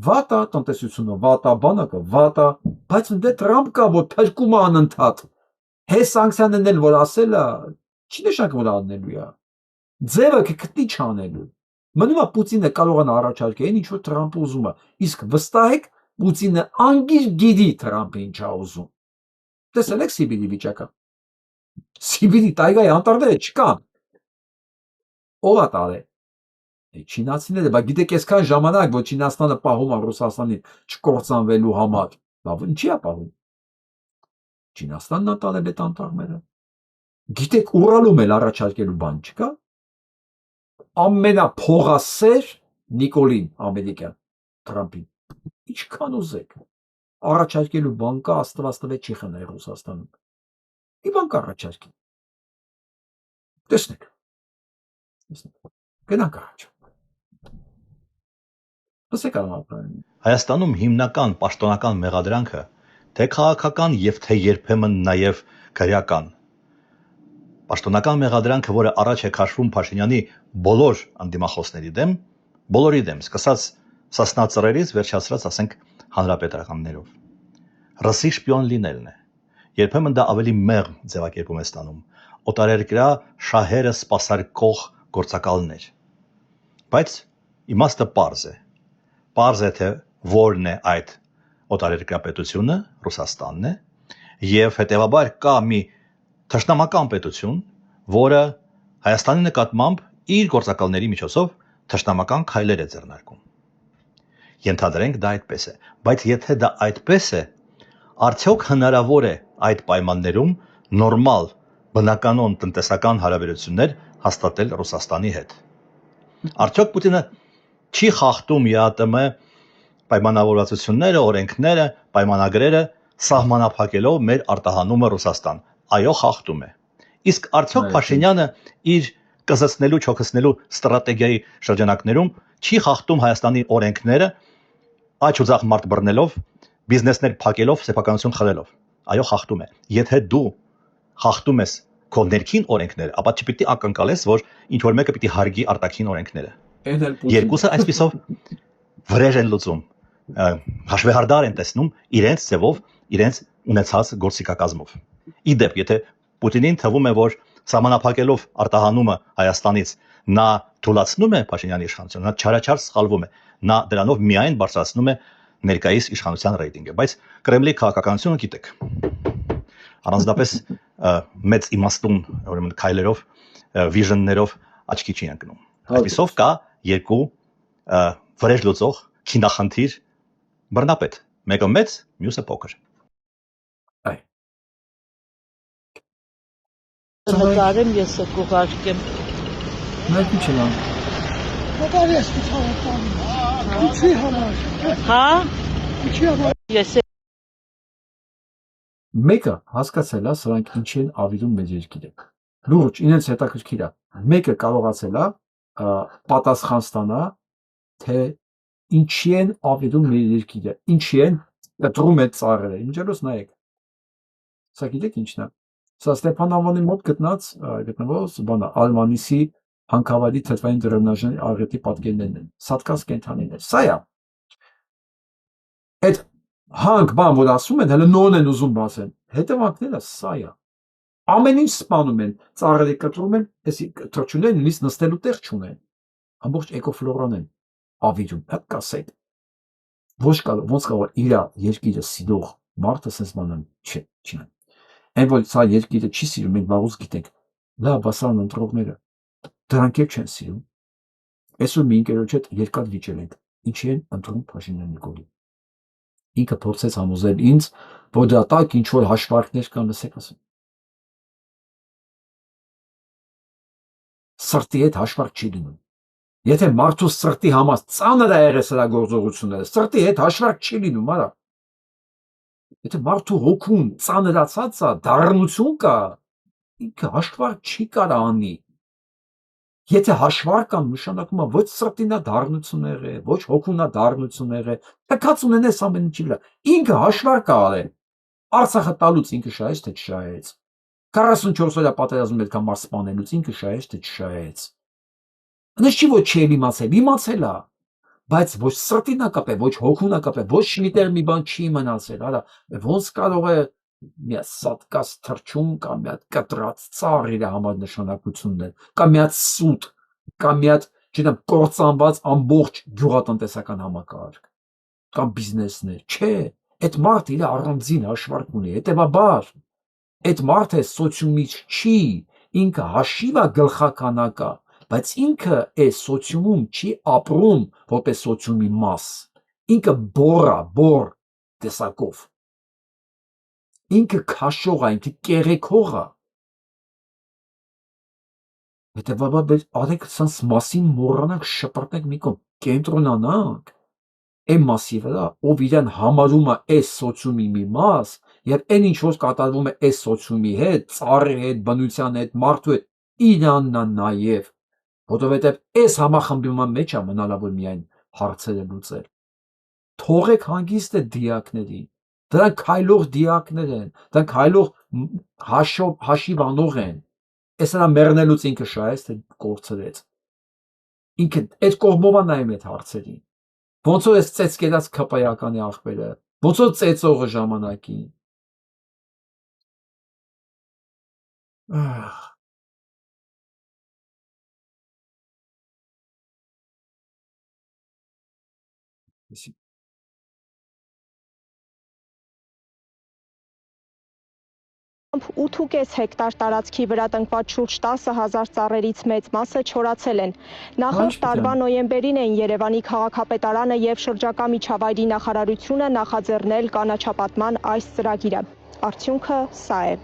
Վատ է տնտեսությունը, վատ է բանակը, վատ է, բայց դե Թրամփ կա, որ փրկում է անընդհատ։ Հես սանկցիաներն էլ որ ասել է, չի նշանակում որ անելու է։ Ձևը կգտնի չանելու։ Մնում է Պուտինը կարողանա առաջարկել ինչ որ Թրամփը ուզում է։ Իսկ վստահ եք, Պուտինը անգիր գիտի Թրամփը ինչ է ուզում։ Տեսել եք Սիբիրի վիճակը։ Սիբիրի տայգայի անտառները չկան։ Ո՞վ է տարել։ Չինացիները, բայց գիտեք այսքան ժամանակ, որ Չինաստանը պահում է Ռուսաստանին չկործանվելու համար, լավ, ինչի է պահում։ Չինաստանն է տարել այդ անտառները։ Գիտեք Ուրալում էլ առաջարկելու բան չկա։ ամենափողասեր Նիկոլին ամերիկյան Թրամփին։ Ինչքան ուզեք առաջարկելու բան կա, Աստված տվե չի խնայ Ռուսաստանում։ Մի բան կառաջարկի։ Տեսնեք։ Գնանք առաջ։ Ասեք արմատային։ Հայաստանում հիմնական պաշտոնական մեղադրանքը թե քաղաքական եւ թե երբեմն նաեւ քրեական պաշտոնական մեղադրանքը, որը առաջ է քաշվում Փաշինյանի բոլոր անդիմախոսների դեմ, բոլորի դեմ, սկսած Սասնա ծռերից վերջացրած, ասենք, հանրապետականներով։ Ռուսի շպիոն լինելն է։ Երբեմն դա ավելի մեղմ ձևակերպում է ստանում։ Օտարերկրյա շահերը սպասարկող գործակալներ։ Բայց իմաստը պարզ է։ Պարզ է, թե որն է այդ օտարերկրյա պետությունը, Ռուսաստանն է, եւ հետեւաբար կա մի թշնամական պետություն, որը Հայաստանի նկատմամբ իր գործակալների միջոցով թշնամական քայլեր է ձեռնարկում։ Ենթադրենք դա այդպես է, բայց եթե դա այդպես է, արդյոք հնարավոր է այդ պայմաններում նորմալ, բնականon տնտեսական հարաբերություններ հաստատել Ռուսաստանի հետ։ Արդյոք Պուտինը չի խախտում ԵԱՏՄ պայմանավորվածությունները, օրենքները, պայմանագրերը սահմանափակելով մեր արտահանումը Ռուսաստան։ Այո, խախտում է։ Իսկ արդյոք Փաշինյանը իր կզացնելու, չոքսնելու ստրատեգիայի շրջանակներում չի խախտում Հայաստանի օրենքները, աճ ու ձախ մարդ բռնելով, բիզնեսներ փակելով, սեփականություն խլելով։ Այո, խախտում է։ Եթե դու խախտում ես քո ներքին օրենքները, ապա չպիտի ակնկալես, որ ինչ որ մեկը պիտի հարգի արտաքին օրենքները։ Երկուսը այսպիսով վրեժ են լուծում, հաշվեհարդար են տեսնում իրենց ձևով, իրենց ունեցած գործիքակազմով։ Իդեպ, եթե Պուտինին թվում է, որ սահմանափակելով արտահանումը Հայաստանից նա թույլատնում է Փաշինյանի իշխանությունը, նա չարաչար սխալվում է, նա դրանով միայն բարձրացնում է ներկայիս իշխանության ռեյտինգը, բայց Կրեմլի քաղաքականությունը գիտեք, առանձնապես մեծ իմաստուն, ուրեմն քայլերով, վիժններով աչքի չի ընկնում։ Այսպիսով կա երկու վրեժ լուծող քինախնդիր բռնապետ, մեկը մեծ, մյուսը փոքր։ Նկարեմ ես կուղարկեմ։ Մենք ինչ ենք։ Նկարի ես ցավական։ Ինչի համար։ Հա։ Ինչի համար։ Ես Մեկը հասկացել է, սրանք ինչ են ավիրում մեր երկիրը։ Լուրջ, ինձ հետաքրքիր է։ Մեկը կարողացել է պատասխան ստանա, թե ինչի են ավիրում մեր երկիրը, ինչի են կտրում այդ ծառերը։ Ինչերոց նայեք։ Սա գիտեք ինչն է։ Սա Ստեփան Ավանի մոտ գտնվող բանա Ալմանիսի հանքավայրի թթվային դրոնաժների աղետի պատկերներն են։ Սատկած կենթանիներ։ Սա է։ Այդ հանք բան, որ ասում են, հələ նոն են ուզում բացեն։ Հետևանքները սա է։ Ամեն ինչ սպանում են, ծառերը կտրում են, այսի թրջունները նույնիսկ նստելու տեղ չունեն։ Ամբողջ էկոֆլորան են ավիրում, հատ կասեք։ Ոնց կարող իր երկիրը սիրող մարդը sense բանան չի։ Այն որ սա երկիրը չի սիրում, մենք վաղուց գիտենք, լավ բասան ընտրողները, դրանք էլ չեն սիրում։ Այսօր մի ընկերոջ հետ երկար վիճել ենք, ինչի են ընտրում Փաշինյան Նիկոլին։ Ինքը փորձեց համոզել ինձ, որ դա տակ ինչ որ հաշվարկներ կան, լսեք ասեմ։ Սրտի հետ հաշվարկ չի լինում։ Եթե մարդու սրտի համար ծանր է եղել սրա գործողությունները, սրտի հետ հաշվարկ չի լինում, արա։ Եթե մարդու հոգում ծանրացած է, դառնություն կա, ինքը հաշվարկ չի կարա անի։ Եթե հաշվարկ կան, նշանակում է ոչ սրտինա դառնություն եղել, ոչ հոգունա դառնություն եղել, թքած ունենես ամեն ինչի վրա։ Ինքը հաշվարկ է արել։ Արցախը տալուց ինքը շահեց, թե չշահեց։ 44 օրյա պատերազմում այդքան մարդ սպանելուց ինքը շահեց, թե չշահեց։ Այնպես չի որ չի իմացել է, բայց ոչ սրտինա կապե, ոչ հոգունա կապե, ոչ միտեղ մի բան չի մնացել, հələ ոնց կարող է մի սատկած թրջուն կամ մի հատ կտրած ծառ իր համար նշանակություններ, կամ մի հատ սուտ, կամ մի հատ, չգիտեմ, կործանված ամբողջ գյուղատնտեսական համակարգ, կամ բիզնեսներ, չէ, այդ մարդը իր առանձին հաշվարկ ունի, հետևաբար այդ մարդը սոցիումից չի, ինքը հաշիվ է գլխականակա, բայց ինքը այս սոցիումում չի ապրում որպես սոցիումի մաս, ինքը բոր տեսակով, ինքը քաշող է, ինքը կեղեքող է, Հետևաբար արեք սանց մասին մոռանանք, շպրտենք մի կողմ, կենտրոնանանք այն մասի վրա, ով իրեն համարում է այս սոցիումի մի մաս, եւ այն ինչ որ կատարվում է այս սոցիումի հետ, ծառի հետ, բնության հետ, մարդու հետ, իրանն է նաեւ, որովհետեւ այս համախմբման մեջ է մնալավոր միայն հարցերը լուծել։ Թողեք հանգիստ է դիակներին, դրանք քայլող դիակներ են, դրանք քայլող հաշիվանող են։ Այս նա մեռնելուց ինքը շահեց, թե կորցրեց։ Ինքը այդ կողմով է նայում այդ հարցերին։ Ոնց որ այս ծեծկելած քպայականի աղբերը, ոնց որ ծեծողը ժամանակին։ Ուրեմն 8.5 հեկտար տարածքի վրա տնկված շուրջ 10,000 ծառերից մեծ մասը չորացել են։ Նախորդ տարվա նոյեմբերին էին Երևանի քաղաքապետարանը եւ շրջակա միջավայրի նախարարությունը նախաձեռնել կանաչապատման այս ծրագիրը։ Արդյունքը սա է։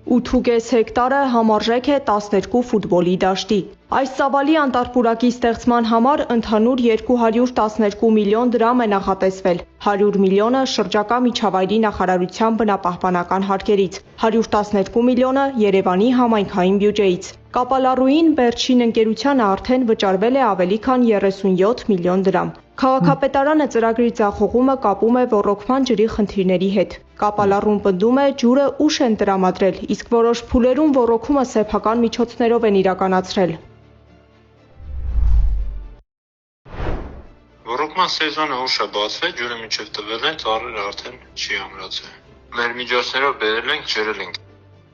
8.5 հեկտարը համարժեք է 12 ֆուտբոլի դաշտի։ Այս ծավալի անտառպուրակի ստեղծման համար ընդհանուր 212 միլիոն դրամ է նախատեսվել, 100 միլիոնը շրջակա միջավայրի նախարարության բնապահպանական հարկերից, 112 միլիոնը Երևանի համայնքային բյուջեից։ Կապալառուին Բերչին ընկերությանը արդեն վճարվել է ավելի քան 37 միլիոն դրամ։ Քաղաքապետարանը ծրագրի ձախողումը կապում է ոռոգման ջրի խնդիրների հետ։ Կապալառուն պնդում է ջուրը ուշ են տրամադրել, իսկ որոշ փուլերում ոռոգումը սեփական միջոցներով են իրականացրել։ Ոռոգման սեզոնը ուշ է բացվել, ջուրը մինչև տվել են, ծառերը արդեն չի ամրացել։ Մեր միջոցներով բերել ենք, ջրել ենք։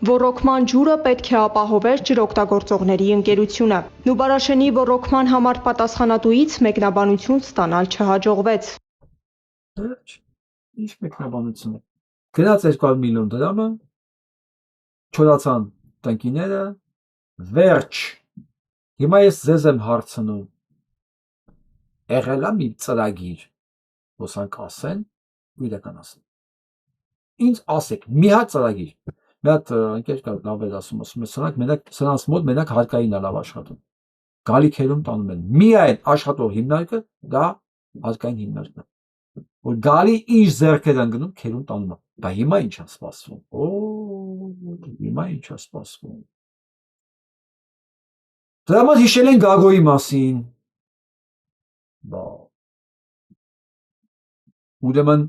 Ոռոգման ջուրը պետք է ապահովեր ջրօգտագործողների ընկերությունը։ Նուբարաշենի ոռոգման համար պատասխանատուից մեկնաբանություն ստանալ չհաջողվեց։ Ինչ մեկնաբանություն է։ Գնաց 200 միլիոն դրամը, չորացան տնկիները, վերջ։ Հիմա ես ձեզ եմ հարցնում, եղել է մի ծրագիր, ոսանք ասեն ու իրականացնեն։ Ինձ ասեք, մի հատ ծրագիր, մի հատ ընկեր կա լավ էր ասում սրանց մոտ մենակ հարկային է լավ աշխատում։ Գալիքերում տանում են, միայն աշխատող հիմնարկը դա հարկային հիմնարկն է։ Որ գալի ինչ ձեռքեր են գնում, քերում տանում է։ Բա հիմա ինչ է սպասվում։ Հիմա ինչ է սպասվում։ Դրա համար հիշել են Գագոյի մասին։ Բա ուրեմն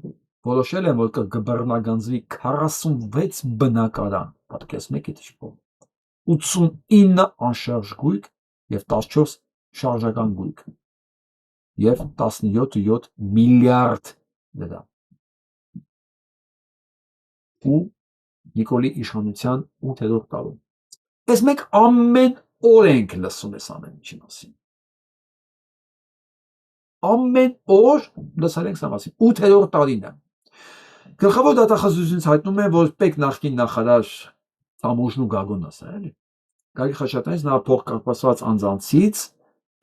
որոշել են, որ կբռնագանձվի 46 բնակարան, պատկերացնում եք այդ ինչ, 89 անշարժ գույք եւ 14 շարժական գույք եւ 17.7 միլիարդ դրամ։ Ու Նիկոլի իշխանության 8-րդ տարում։ Այս մենք ամեն օր ենք լսում այս ամեն ինչի մասին։ Ամեն օր լսել ենք սա մասին, 8-րդ տարին է։ Գլխավոր դատախազությունից հայտնում է, որ պետք նախկին նախարար Ամուժն ու Գագոն ասա, էլի։ Գագիկ Խաչատրյանից նրա փոխկապակցված անձանցից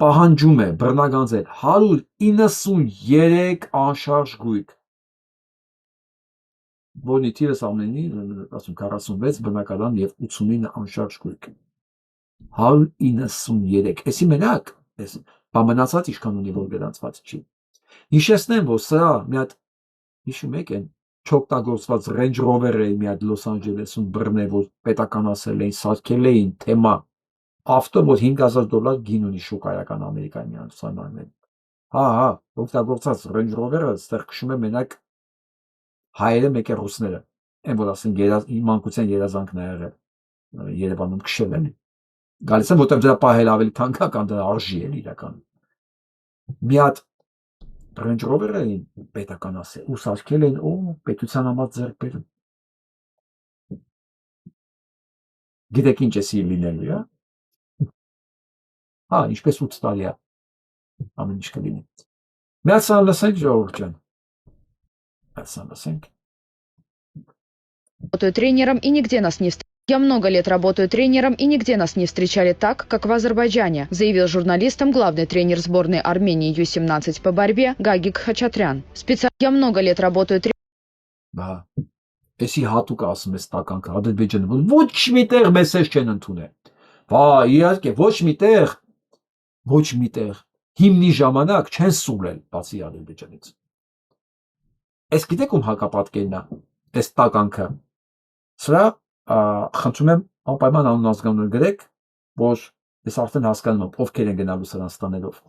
պահանջում է բռնագանձել 193 անշարժ գույք, որի թիվս ամենի 46 բնակարան եւ 89 անշարժ գույք։ 193, էսի մենակ, մնացած ինչքան ունի, որ գրանցված չի։ Հիշեցնեմ, որ սա մի հատ հիշում եք են չօգտագործված Range Rover-ը մի հատ Լոս Անջելեսում բռնել, որ պետականացել էին, սարքել էին թեմա ավտո, որ $5,000 գին ունի շուկայական Ամերիկայի Միացյալ Նահանգներում։ Հա, օգտագործած Range Rover-ը ստեղ քշում է մենակ հայերը, մեկ է ռուսները։ Այն որ ասեն մանկության երազանքն է եղել Երևանում քշել են։ Գալիս են, որտեղ դրա պահել ավելի թանկական, դրա արժի է իրականում։ Մի հատ Range Rover-ը պետական ասել, ու սարքել են, պետության համար ձեռք բերում։ Գիտեք ինչ է սի լինելու, հա։ Հա, ինչպես 8 տարի է, ամեն ինչ կլինի։ Միացան լսենք, ժողովուրդ ջան։ Միացան լսենք։ Работаю тренером и нигде нас не встречали. Я много лет работаю тренером и нигде нас не встречали так, как в Азербайджане, заявил журналистам главный тренер сборной Армении Ю-17 по борьбе Гагик Хачатрян. Я много лет работаю тренером. Էսի հատուկ ասում ես տականքը Ադրբեջանը, ոչ մի տեղ մեսեջ չեն ընդունել։ Իհարկե ոչ միտեղ հիմնի ժամանակ չեն սուլել բացի Ադրբեջանից։ Այս գիտեք ում հակապատկերն է, այս տականքը։ Սրա խնդրում եմ անպայման անուն ազգանունը գրեք, որ ես արդեն հասկանում եմ ովքեր են գնալու սրան ստանելով։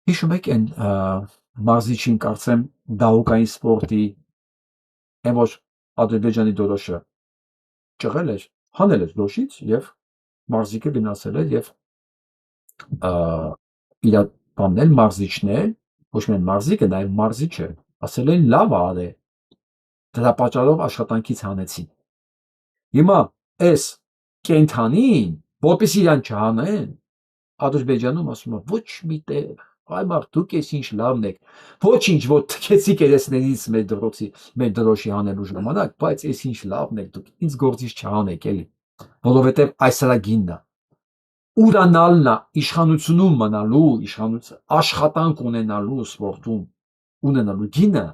Հիշում եք այն մարզիչին կարծեմ դահուկային սպորտի այն որ Ադրբեջանի դորոշը ճղել էր, հանել էր դոշից եւ մարզիկը գնացել էր եւ իր բաննել մարզիչներ, ոչ միայն մարզիկը, նաեւ մարզիչը ասել են լավ արե։ Դրա պատճառով աշխատանքից հանեցին։ Հիմա այս կենթանին, որպեսզի իրան չհանեն, Ադրբեջանում ասում է ոչ միտեղ, այ մարդ դուք ես ինչ լավն եք, ոչինչ որ թքեցիք երեսներից մեր դրոշի հանելու ժամանակ, բայց ես ինչ լավն եք դուք, ինձ գործից չհանեք էլի, որովհետև այս սրա գինն է, ուրանալն է իշխանությունում մնալու, աշխատանք ունենալու սպորտում, ունենալու գինը,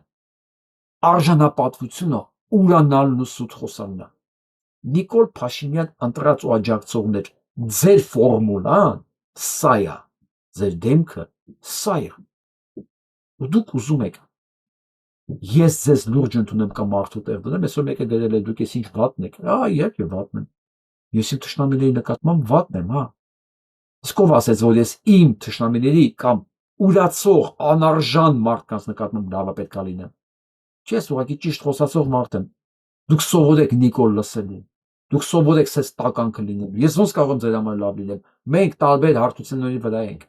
արժանապատվությունը ուրանալն ու սուտ խոսալն է։ Նիկոլ Փաշինյան ընտրած ու աջակցողներ, ձեր ֆորմուլան սա է, ձեր դեմքը սա է։ Ու դուք ուզում եք ես ձեզ լուրջ ընդունեմ կամ մարդու տեղ դնեմ, այսօր մեկը գրել է դուք ես ինչ վատն եք, իհարկե վատն եմ, ես իմ թշնամիների նկատմամբ վատն եմ, իսկ ով ասեց որ ես իմ թշնամիների կամ ուրացող անարժան մարդկանց նկատմամբ լավը պետք է լինեմ, չես ուղղակի ճիշտ խոսացող մարդ եմ, դուք սովորեք Նիկոլ լսելու, դուք սովորեք սես տականքը լինելու, ես ոնց կարող եմ ձեր համար լավ լինեմ, մենք տարբեր հարթությունների վրա ենք,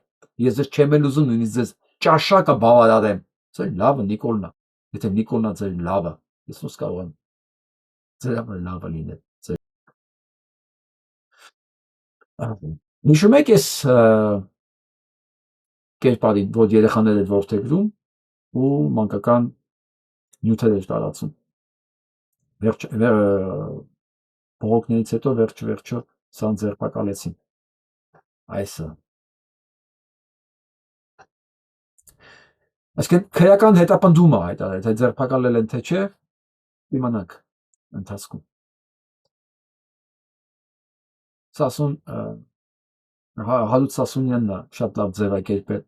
ես ձեզ չեմ էլ ուզում նույնիսկ ձեզ ճաշակը բավարարեմ, ձեր լավը Նիկոլն է, եթե Նիկոլն է ձեր լավը, ես ոնց կարող եմ ձեր համար լավը լինել։ Հիշում եք այս կերպարին, որ երեխաներ էր որդեգրում ու մանկական նյութեր էր տարածում։ Բողոքներից հետո վերջը սան ձերբակալեցին։ Այսը։ Այսինքն քրեական հետապնդումը հայտարարել, թե ձերբակալել են թե չէ, իմանանք ընթացքում։ Հալութ Սասունյանն է շատ լավ ձևակերպել։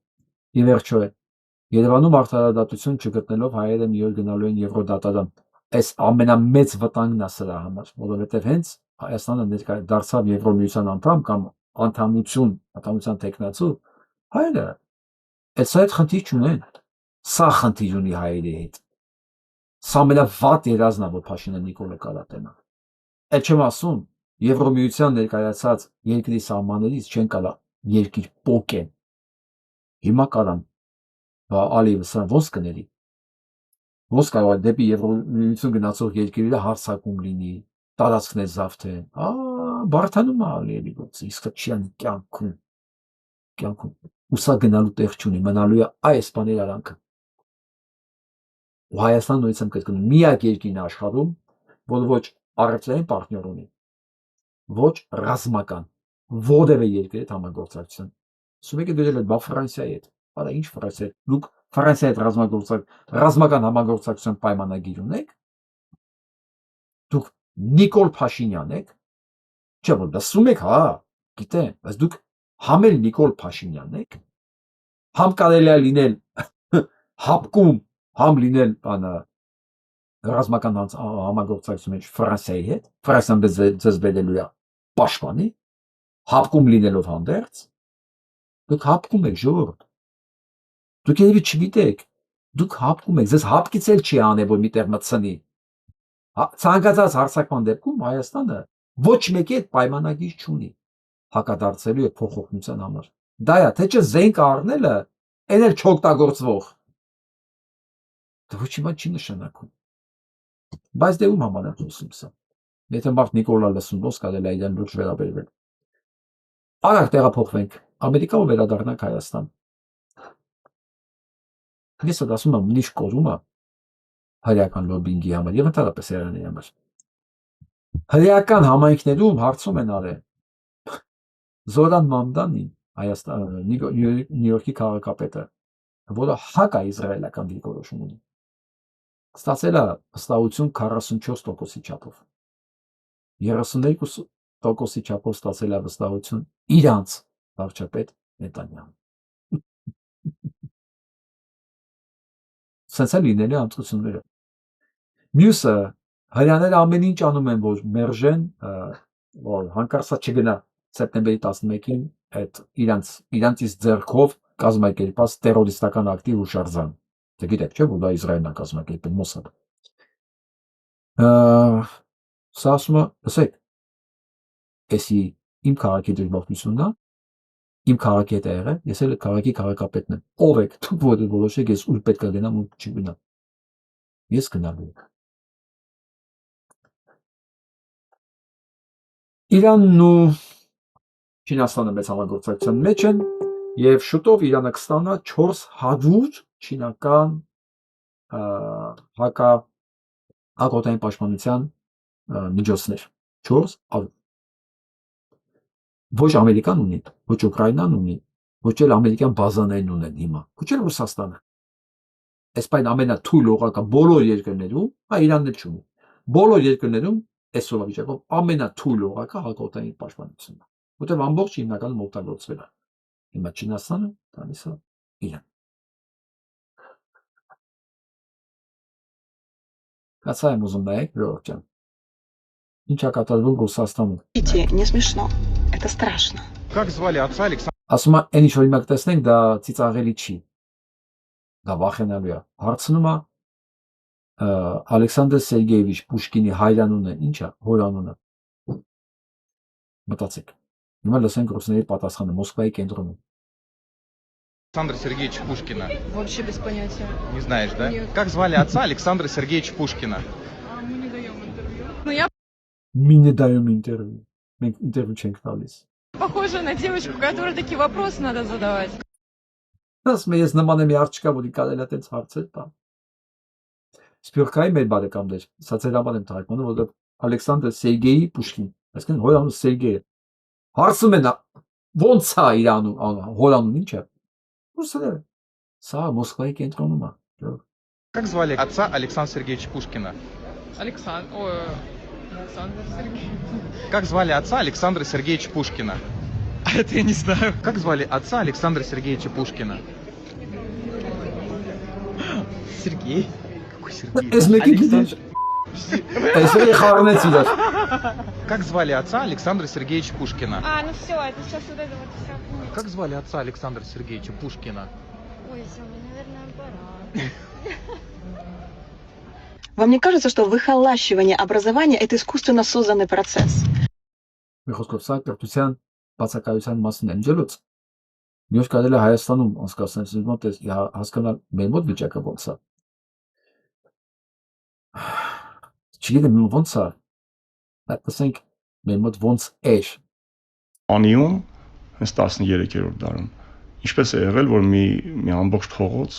Ի վերջո է Երևանում արդարադատություն չգտնելով հայերը մի օր գնալու են Եվրոդատարան։ Այս ամենամեծ վտանգն է սրա համար, որովհետև հենց Հայաստանը դարձավ Եվրոմիության անդամ կամ անդամության տեխնացու, հայերը այդ սա հետ խնդիր չունեն, սա խնդիր ունի հայերի հետ։ Սա ամենավատ երազն է, որ Փաշինյան Նիկոլը կարա տենա։ Այդ չեմ ասում, Եվրոմիության ներկայացած երկրի սահմաններից չեն կարա երկիր պոկեն։ Հիմա կարան, Ալիևը սա ոնց կների։ Ոնց կարող է դեպի Եվրոմիություն գնացող երկրի հարցակում լինի, տարածքներ զավթեն, բարդանում է Ալիևի գործը, իսկ չի անի կյանքում, ու սա գնալու տեղ չունի, մնալու է այս բաների արանքը։ Ու Հայաստանը նույնիսկ եմ կրկնում, միակ երկիրն աշխարհում, որ ոչ առևտրային պարտներ ունի, ոչ ռազմական, որևէ երկրի հետ համագործակցություն։ Սուբեկը գրել է բա Ֆրանսիայի հետ, արա ինչ Ֆրանսիա, դուք Ֆրանսիայի հետ ռազմական համագործակցության պայմանագիր ունեք, դուք Նիկոլ Փաշինյան եք, չէ՞ որ լսում եք, գիտեմ, բայց դուք համ էլ Նիկոլ Փաշինյան եք, համ կարելի է լինել հապկում, համ լինել ռազմական համագործակցություն մեջ Ֆրանսիայի հետ, Ֆրանսիան ձեզ բերելու է պաշտպանի, հապկում լինելով հանդերձ, դուք հապկում եք ժողովուրդ, դուք երևի չգիտեք, դուք հապկում եք, ձեզ հապկից էլ չի անել, որ միտեղ մտցնի, ցանկացած հարձակման դեպքում Հայաստանը ոչ մեկի հետ պայմանագիր չունի հակադարձելու եւ փոխօգնության համար, դա է, թե չէ զենք առնելը, այն էլ չօգտագործվող, դա ոչինչ չի նշանակում, բայց դե ում համար են խոսում սա, եթե մարդ Նիկոլա լսում, ոնց կարելի է իրեն լուրջ վերաբերվել։ Արագ տեղափոխվենք Ամերիկա ու վերադառնանք Հայաստան։ Ես ասում եմ նիշ կորումը հրեական լոբինգի համար եւ ընդհանրապես Իրանների համար։ Հրեական համայնքներում հարցում են արել Զորան Մամդանին, Նյու Յորքի քաղաքապետը, որը հակ է իսրայելական դիրքորոշում ունի, ստացել է վստահություն 44%-ի չափով, 32% տոկոսի չափով ստացել է վստահություն իրանց վարչապետ Նետանյահուն։ Սենց է լինել է ամծությունները։ Մյուսը հրյաները ամեն ինչ անում են, որ մերժեն, որ հանկարծա չգնա սեպտեմբերի 11-ին այդ իրանցից ձեռքով կազմակերպած տերորիստական ակտի հուշարձան։ Դե գիտեք, չէ՞, որ դա Իսրայելն է կազմակերպել Մոսադը։ Սա ասում է, լսեք, էսի իմ քաղաքի դժբախտությունն է, իմ քաղաքի հետ է եղել, ես էլ քաղաքի քաղաքապետն եմ։ Ով եք, դուք որոշեք, ես ուր պետք է գնամ ու չգնամ։ Ես գնալու եմ։ Իրանն ու Չինաստանը մեծ համագործակցության մեջ են եւ շուտով Իրանը կստանա 400 չինական հակաօդային պաշտպանության միջոցներ։ 400։ Ոչ Ամերիկան ունի, ոչ Ուկրաինան ունի, ոչ էլ ամերիկյան բազաներն ունեն հիմա, ոչ էլ Ռուսաստանը։ Այս պայն ամենաթույլ օղակը բոլոր երկրներում, Իրանն էլ չունի։ Բոլոր երկրներում այսօրվա վիճակով ամենաթույլ օղակը հակաօդային պաշտպանությունն է, որտեղ ամբողջ հիմնականում օգտագործվել է։ Հիմա Չինաստանը տալիս է Իրան։ Կացա եմ ուզում նայեք, Ժողովուրդ ջան։ Ինչա կատարվում Ռուսաստանում։ Не смешно. Это страшно. Как звали отца Александра? Ասում է, այն ինչ որ հիմա կտեսնենք, դա ծիծաղելի չի։ Դա վախենալու է։ Հարցնում է Ալեքսանդր Սերգեևիչ Պուշկինի հայրանունը ի՞նչ է, հորանունը։ Մտածեք։ Հիմա լսենք ռուսների պատասխանը Մոսկվայի կենտրոնում։ Александра Сергеевича Пушкина. Вообще без понятия. Не знаешь, да? Нет. Как звали отца Александра Сергеевича Пушкина? Мы не даем интервью. Ну я Մի նետայում ինտերվյու։ Մենք ինտերվյու չենք տալիս։ похожа на девочку, которой такие вопросы надо задавать. Ասում եմ, ես նման եմ աղջկա, որի կարելի է տենց հարցեր տալ։ Սփյուռքայի մեր բարեկամներ, սա ծեր համար եմ թարգմանում, որովհետև Ալեքսանդր Սերգեյ Պուշկին, այսինքն հորանունը Սերգեյ է։ Հարցում են ո՞նց է իր հորանունը ինչ է։ Ռուսերեն։ Սա Մոսկվայի կենտրոնում է։ Как звали отца Александра Сергеевича Пушкина? Александр Сергеевич. Как звали отца Александра Сергеевича Пушкина? Это я не знаю. Как звали отца Александра Сергеевича Пушкина? Сергей. Какой Сергей? Այս մեկի գիտես։ Այսօր խառնեց իրար։ Как звали отца Александра Сергеевича Пушкина? Ну все, это сейчас вот это вот все. Как звали отца Александра Сергеевича Пушкина? Ой, Сёма, наверное, пора. Вам не кажется, что выхолащивание образования – это искусственно созданный процесс? Խոսքով սա կրթության բացակայության մասն եմ ջելուց։ Մյուս կարելի է Հայաստանում անցկացնել զուգմոտ հասկանալ մեր մոտ վիճակը ոնց է։ Չգիտեմ ոնց է։ Ասենք մեր մոտ ոնց էր։ Անիում հենց 13-րդ դարում ինչպես է եղել, որ մի ամբողջ փողոց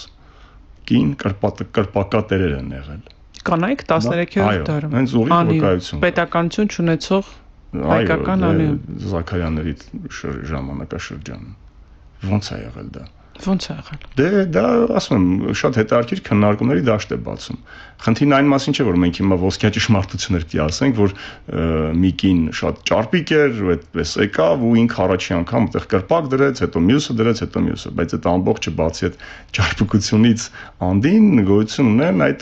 կին կրպակատերեր են եղել։ Կանայք 13-րդ դարում։ Հենց ուղիղ վկայություն։ Պետականություն չունեցող հայկական անիում։ Զաքարյանների ժամանակաշրջան։ Ոնց է եղել դա։ Ոնց է եղել։ Դե դա ասում եմ, շատ հետաքրքիր քննարկումների դաշտ է բացում։ Խնդիրն այն մասին չէ, որ մենք հիմա ոսկյա ճշմարտություններ պիտի ասենք, որ մի կին շատ ճարպիկ էր, ու այդպես եկավ ու ինքը առաջի անգամ այդտեղ կրպակ դրեց, հետո մյուսը դրեց, հետո մյուսը, բայց այդ ամբողջը բացի այդ ճարպիկությունից անդին գոյություն ունեն այդ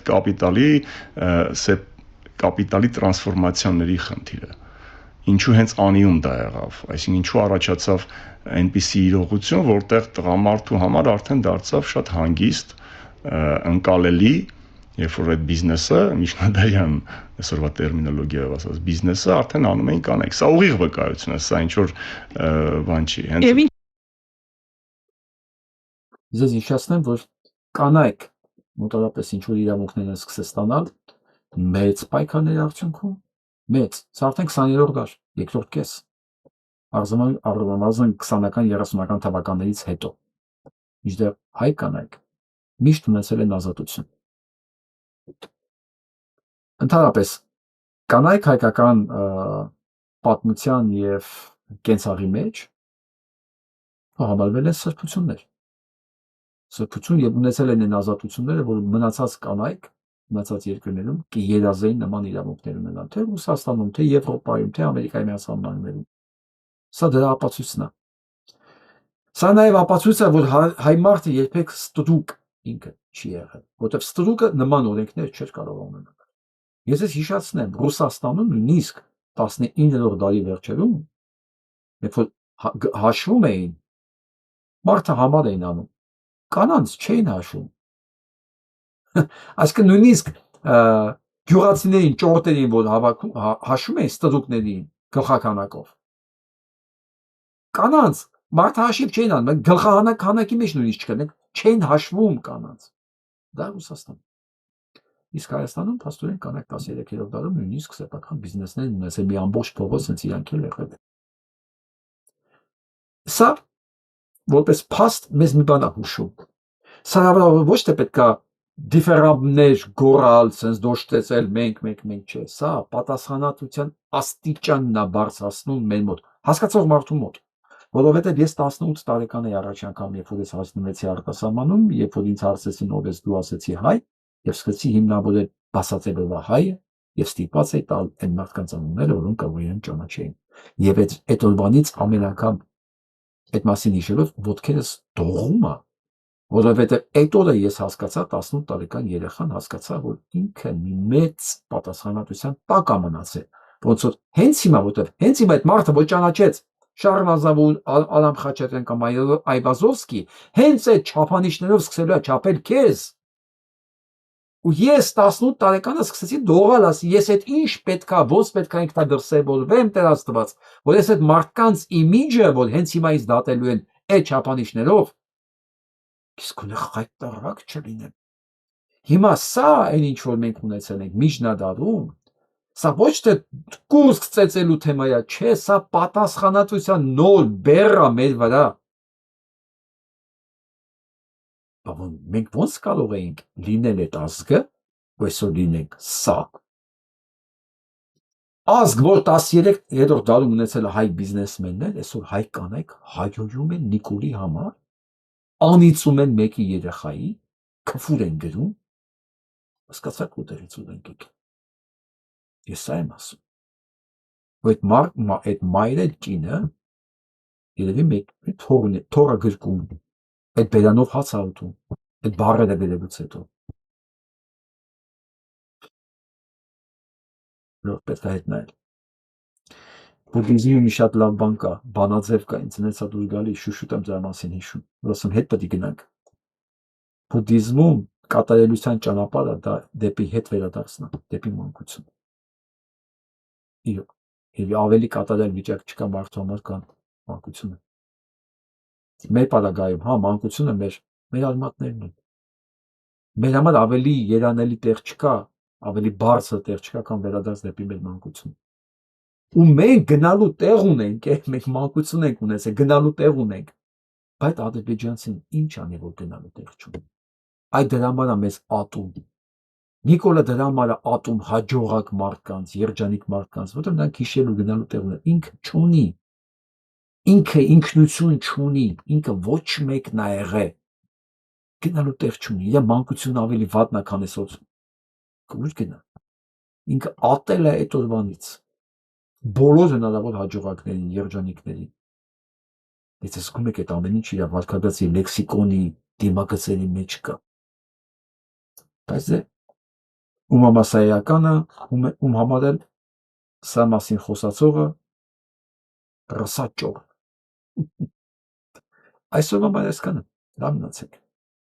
կապիտալի տրանսֆորմացիաների խնդիրը։ Ինչու հենց անիում դա եղավ, այսինքն ինչու առաջացավ այնպիսի իրողություն, որտեղ տղամարդու համար արդեն դարձավ շատ հանգիստ, ընկալելի, երբ որ այդ բիզնեսը, միջնադարյան այսօրվա տերմինոլոգիայով ասած բիզնեսը արդեն անում էին կանայք։ Սա ուղիղ վկայություն է, սա ինչ որ բան չի, հենց Ձեզ հիշեցնեմ, որ կանայք մոտավորապես ինչ որ իրավունքներ են սկսել ստանալ մեծ պայքարների արդյունքում, մեծ, սա արդեն 20-րդ դար, երկրորդ կես, առնվազն 20-ական, 30-ական թվականներից հետո, մինչդեռ հայ կանայք միշտ ունեցել են ազատություն։ Ընդհանրապես, կանայք հայկական պատմության և կենցաղի մեջ համարվել են սրբություններ։ Սրբություն և ունեցել են այն ազատությունները, որ մնացած կանայք մնացած երկրներում կերազեին նման իրավունքներ ունենան, թե Ռուսաստանում, թե Եվրոպայում, թե Ամերիկայի Միացյալ Նահանգներում։ Սա դրա ապացույցն է։ Սա նաև ապացույց է, որ հայ մարդը երբեք ստրուկ ինքը չի եղել, որտեղ ստրուկը նման օրենքներ չէր կարող ունենալ։ Ես ես հիշացնեմ, Ռուսաստանում նույնիսկ 19-րդ դարի վերջերում, երբ որ հաշվում էին, մարդը համար էին անում, կանանց չէին հաշվում։ Այսինքն նույնիսկ գյուղացիներին, ճորտերին, որ հաշվում էին ստրուկներին գլխականակով։ Կանանց մարդը հաշիվ չէին անում, գլխահանակի մեջ նույնիսկ չկան, չէին հաշվում կանանց։ Դա Ռուսաստան։ Իսկ Հայաստանում փաստորեն կանայք 13-րդ դարում նույնիսկ սեփական բիզնեսներ ունեցել, մի ամբողջ փողոց հենց իրանք էլ եղել։ Սա որպես փաստ մեզ մի բան է հուշում։ Սա ոչ թե պետքա դիֆերամներ գորալ, sense դոշտեցել մենք չէ, սա պատասխանատվության աստիճանն է բարձրացնում մեր մոտ, հասկացող մարդու մոտ, որովհետև ես 18 տարեկան էի առաջ անգամ, երբ որ ես հասնվեցի արտասահմանում, երբ որ ինձ հարցրեցին ով ես, դու ասեցի հայ, եւ սկսեցի հիմնավորել բասացելով հայը եւ ստիպված էի տալ այն մարդկանց անունները, որոնք կավոյեն ճանաչեին։ Եվ այդ օրվանից ամեն անգամ այդ մասին հիշելով ոտքերս դողում է, որովհետև այդ օրը ես հասկացա, 18 տարեկան երեխան հասկացա, որ ինքը մի մեծ պատասխանատվության տակ է մնացել, ոնց որ հենց հիմա, որտեղ հենց հիմա այդ մարդը որ ճանաչեց Շառլ Ազնավուր, Ալամ Խաչատրյան կամ Այվազովսկի, հենց այդ չափանիշներով սկսելու է չափել քեզ։ Ու ես 18 տարեկանը սկսեցի դողալ, ասի, ես այդ ինչ պետքա, ոնց պետքա ինքնադրսևորվեմ, Տեր Աստված, որ ես այդ մարդկանց իմիջը, որ հենց հիմա ինձ դատելու են այդ չափանիշներով, իսկ ունե խայտարակ չլինեմ։ Հիմա սա այն ինչ որ մենք ունեցել ենք միջնադարում, սա ոչ թե կուրս ծեծելու թեմա է, չէ, սա պատասխանատվության նոր բեռ է մեր վրա։ Բայց մենք ոնց կարող էինք լինել այդ ազգը, որ այսօր լինենք սա։ Ազգ, որ 13-րդ դարում ունեցել է հայ բիզնեսմեններ, այսօր հայ կանայք հայհոյում են Նիկոլի համար, անիծում են մեկի երեխայի, քֆուր են գրում, հասկացաք որտեղից ունենք եկել։ Ես սա եմ ասում, որ այդ մայրը կինը երևի մեկ թորը գրկում, այդ բերանով հաց է ուտում, այդ բառերը գրելուց հետո։ Որ պետք է հետ նայել։ Բուդդիզմի մի շատ լավ բան կա, բանաձև կա, ինձ հենց է դուր գալի, շուշուտ եմ դրա մասին հիշում, որ ասում հետ պետք է գնանք։ Բուդդիզմում կատարելության ճանապարհը դա դեպի հետ վերադարձնա, դեպի մանկություն։ Եվ ավելի կատարել վիճակ չկա մարդու համար, քան մանկությունը։ Մեր պարագայում, հա, մանկությունը մեր արմատներն են։ Մեր համար ավելի երանելի տեղ չկա, ավելի բարձր տեղ չկա, քան վերադարձ դեպի մեր մանկություն։ Ու մենք գնալու տեղ ունենք, մենք մանկություն ենք ունեցել, գնալու տեղ ունենք, բայց ադրբեջանցին ինչ անի, որ գնալու տեղ չունի։ Այդ դրա համար է մեզ ատում։ Նիկոլը դրա համար է ատում հաջողակ մարդկանց, երջանիկ մարդկանց, որտեղ նրանք հիշելու գնալու տեղ ունեն, ինքը չունի։ Ինքը ինքնություն չունի, ինքը ոչ մեկն է եղել, գնալու տեղ չունի, իր մանկությունը ավելի վատն է, քան այսօր, ուր գնա, ինքը ատել է այդ օրվանից, բոլոր հնարավոր հաջողակներին, երջանիկներին, ես զգում եք այդ ամեն ինչ իր վարքագծի լեքսիկոնի դիմագծերի մեջ կա, բայց դե ում համասայականը, ում համար էլ սա մասին խոսացողը ռսաճող։ Այսօր համար այսքանը, լավ մնացեք։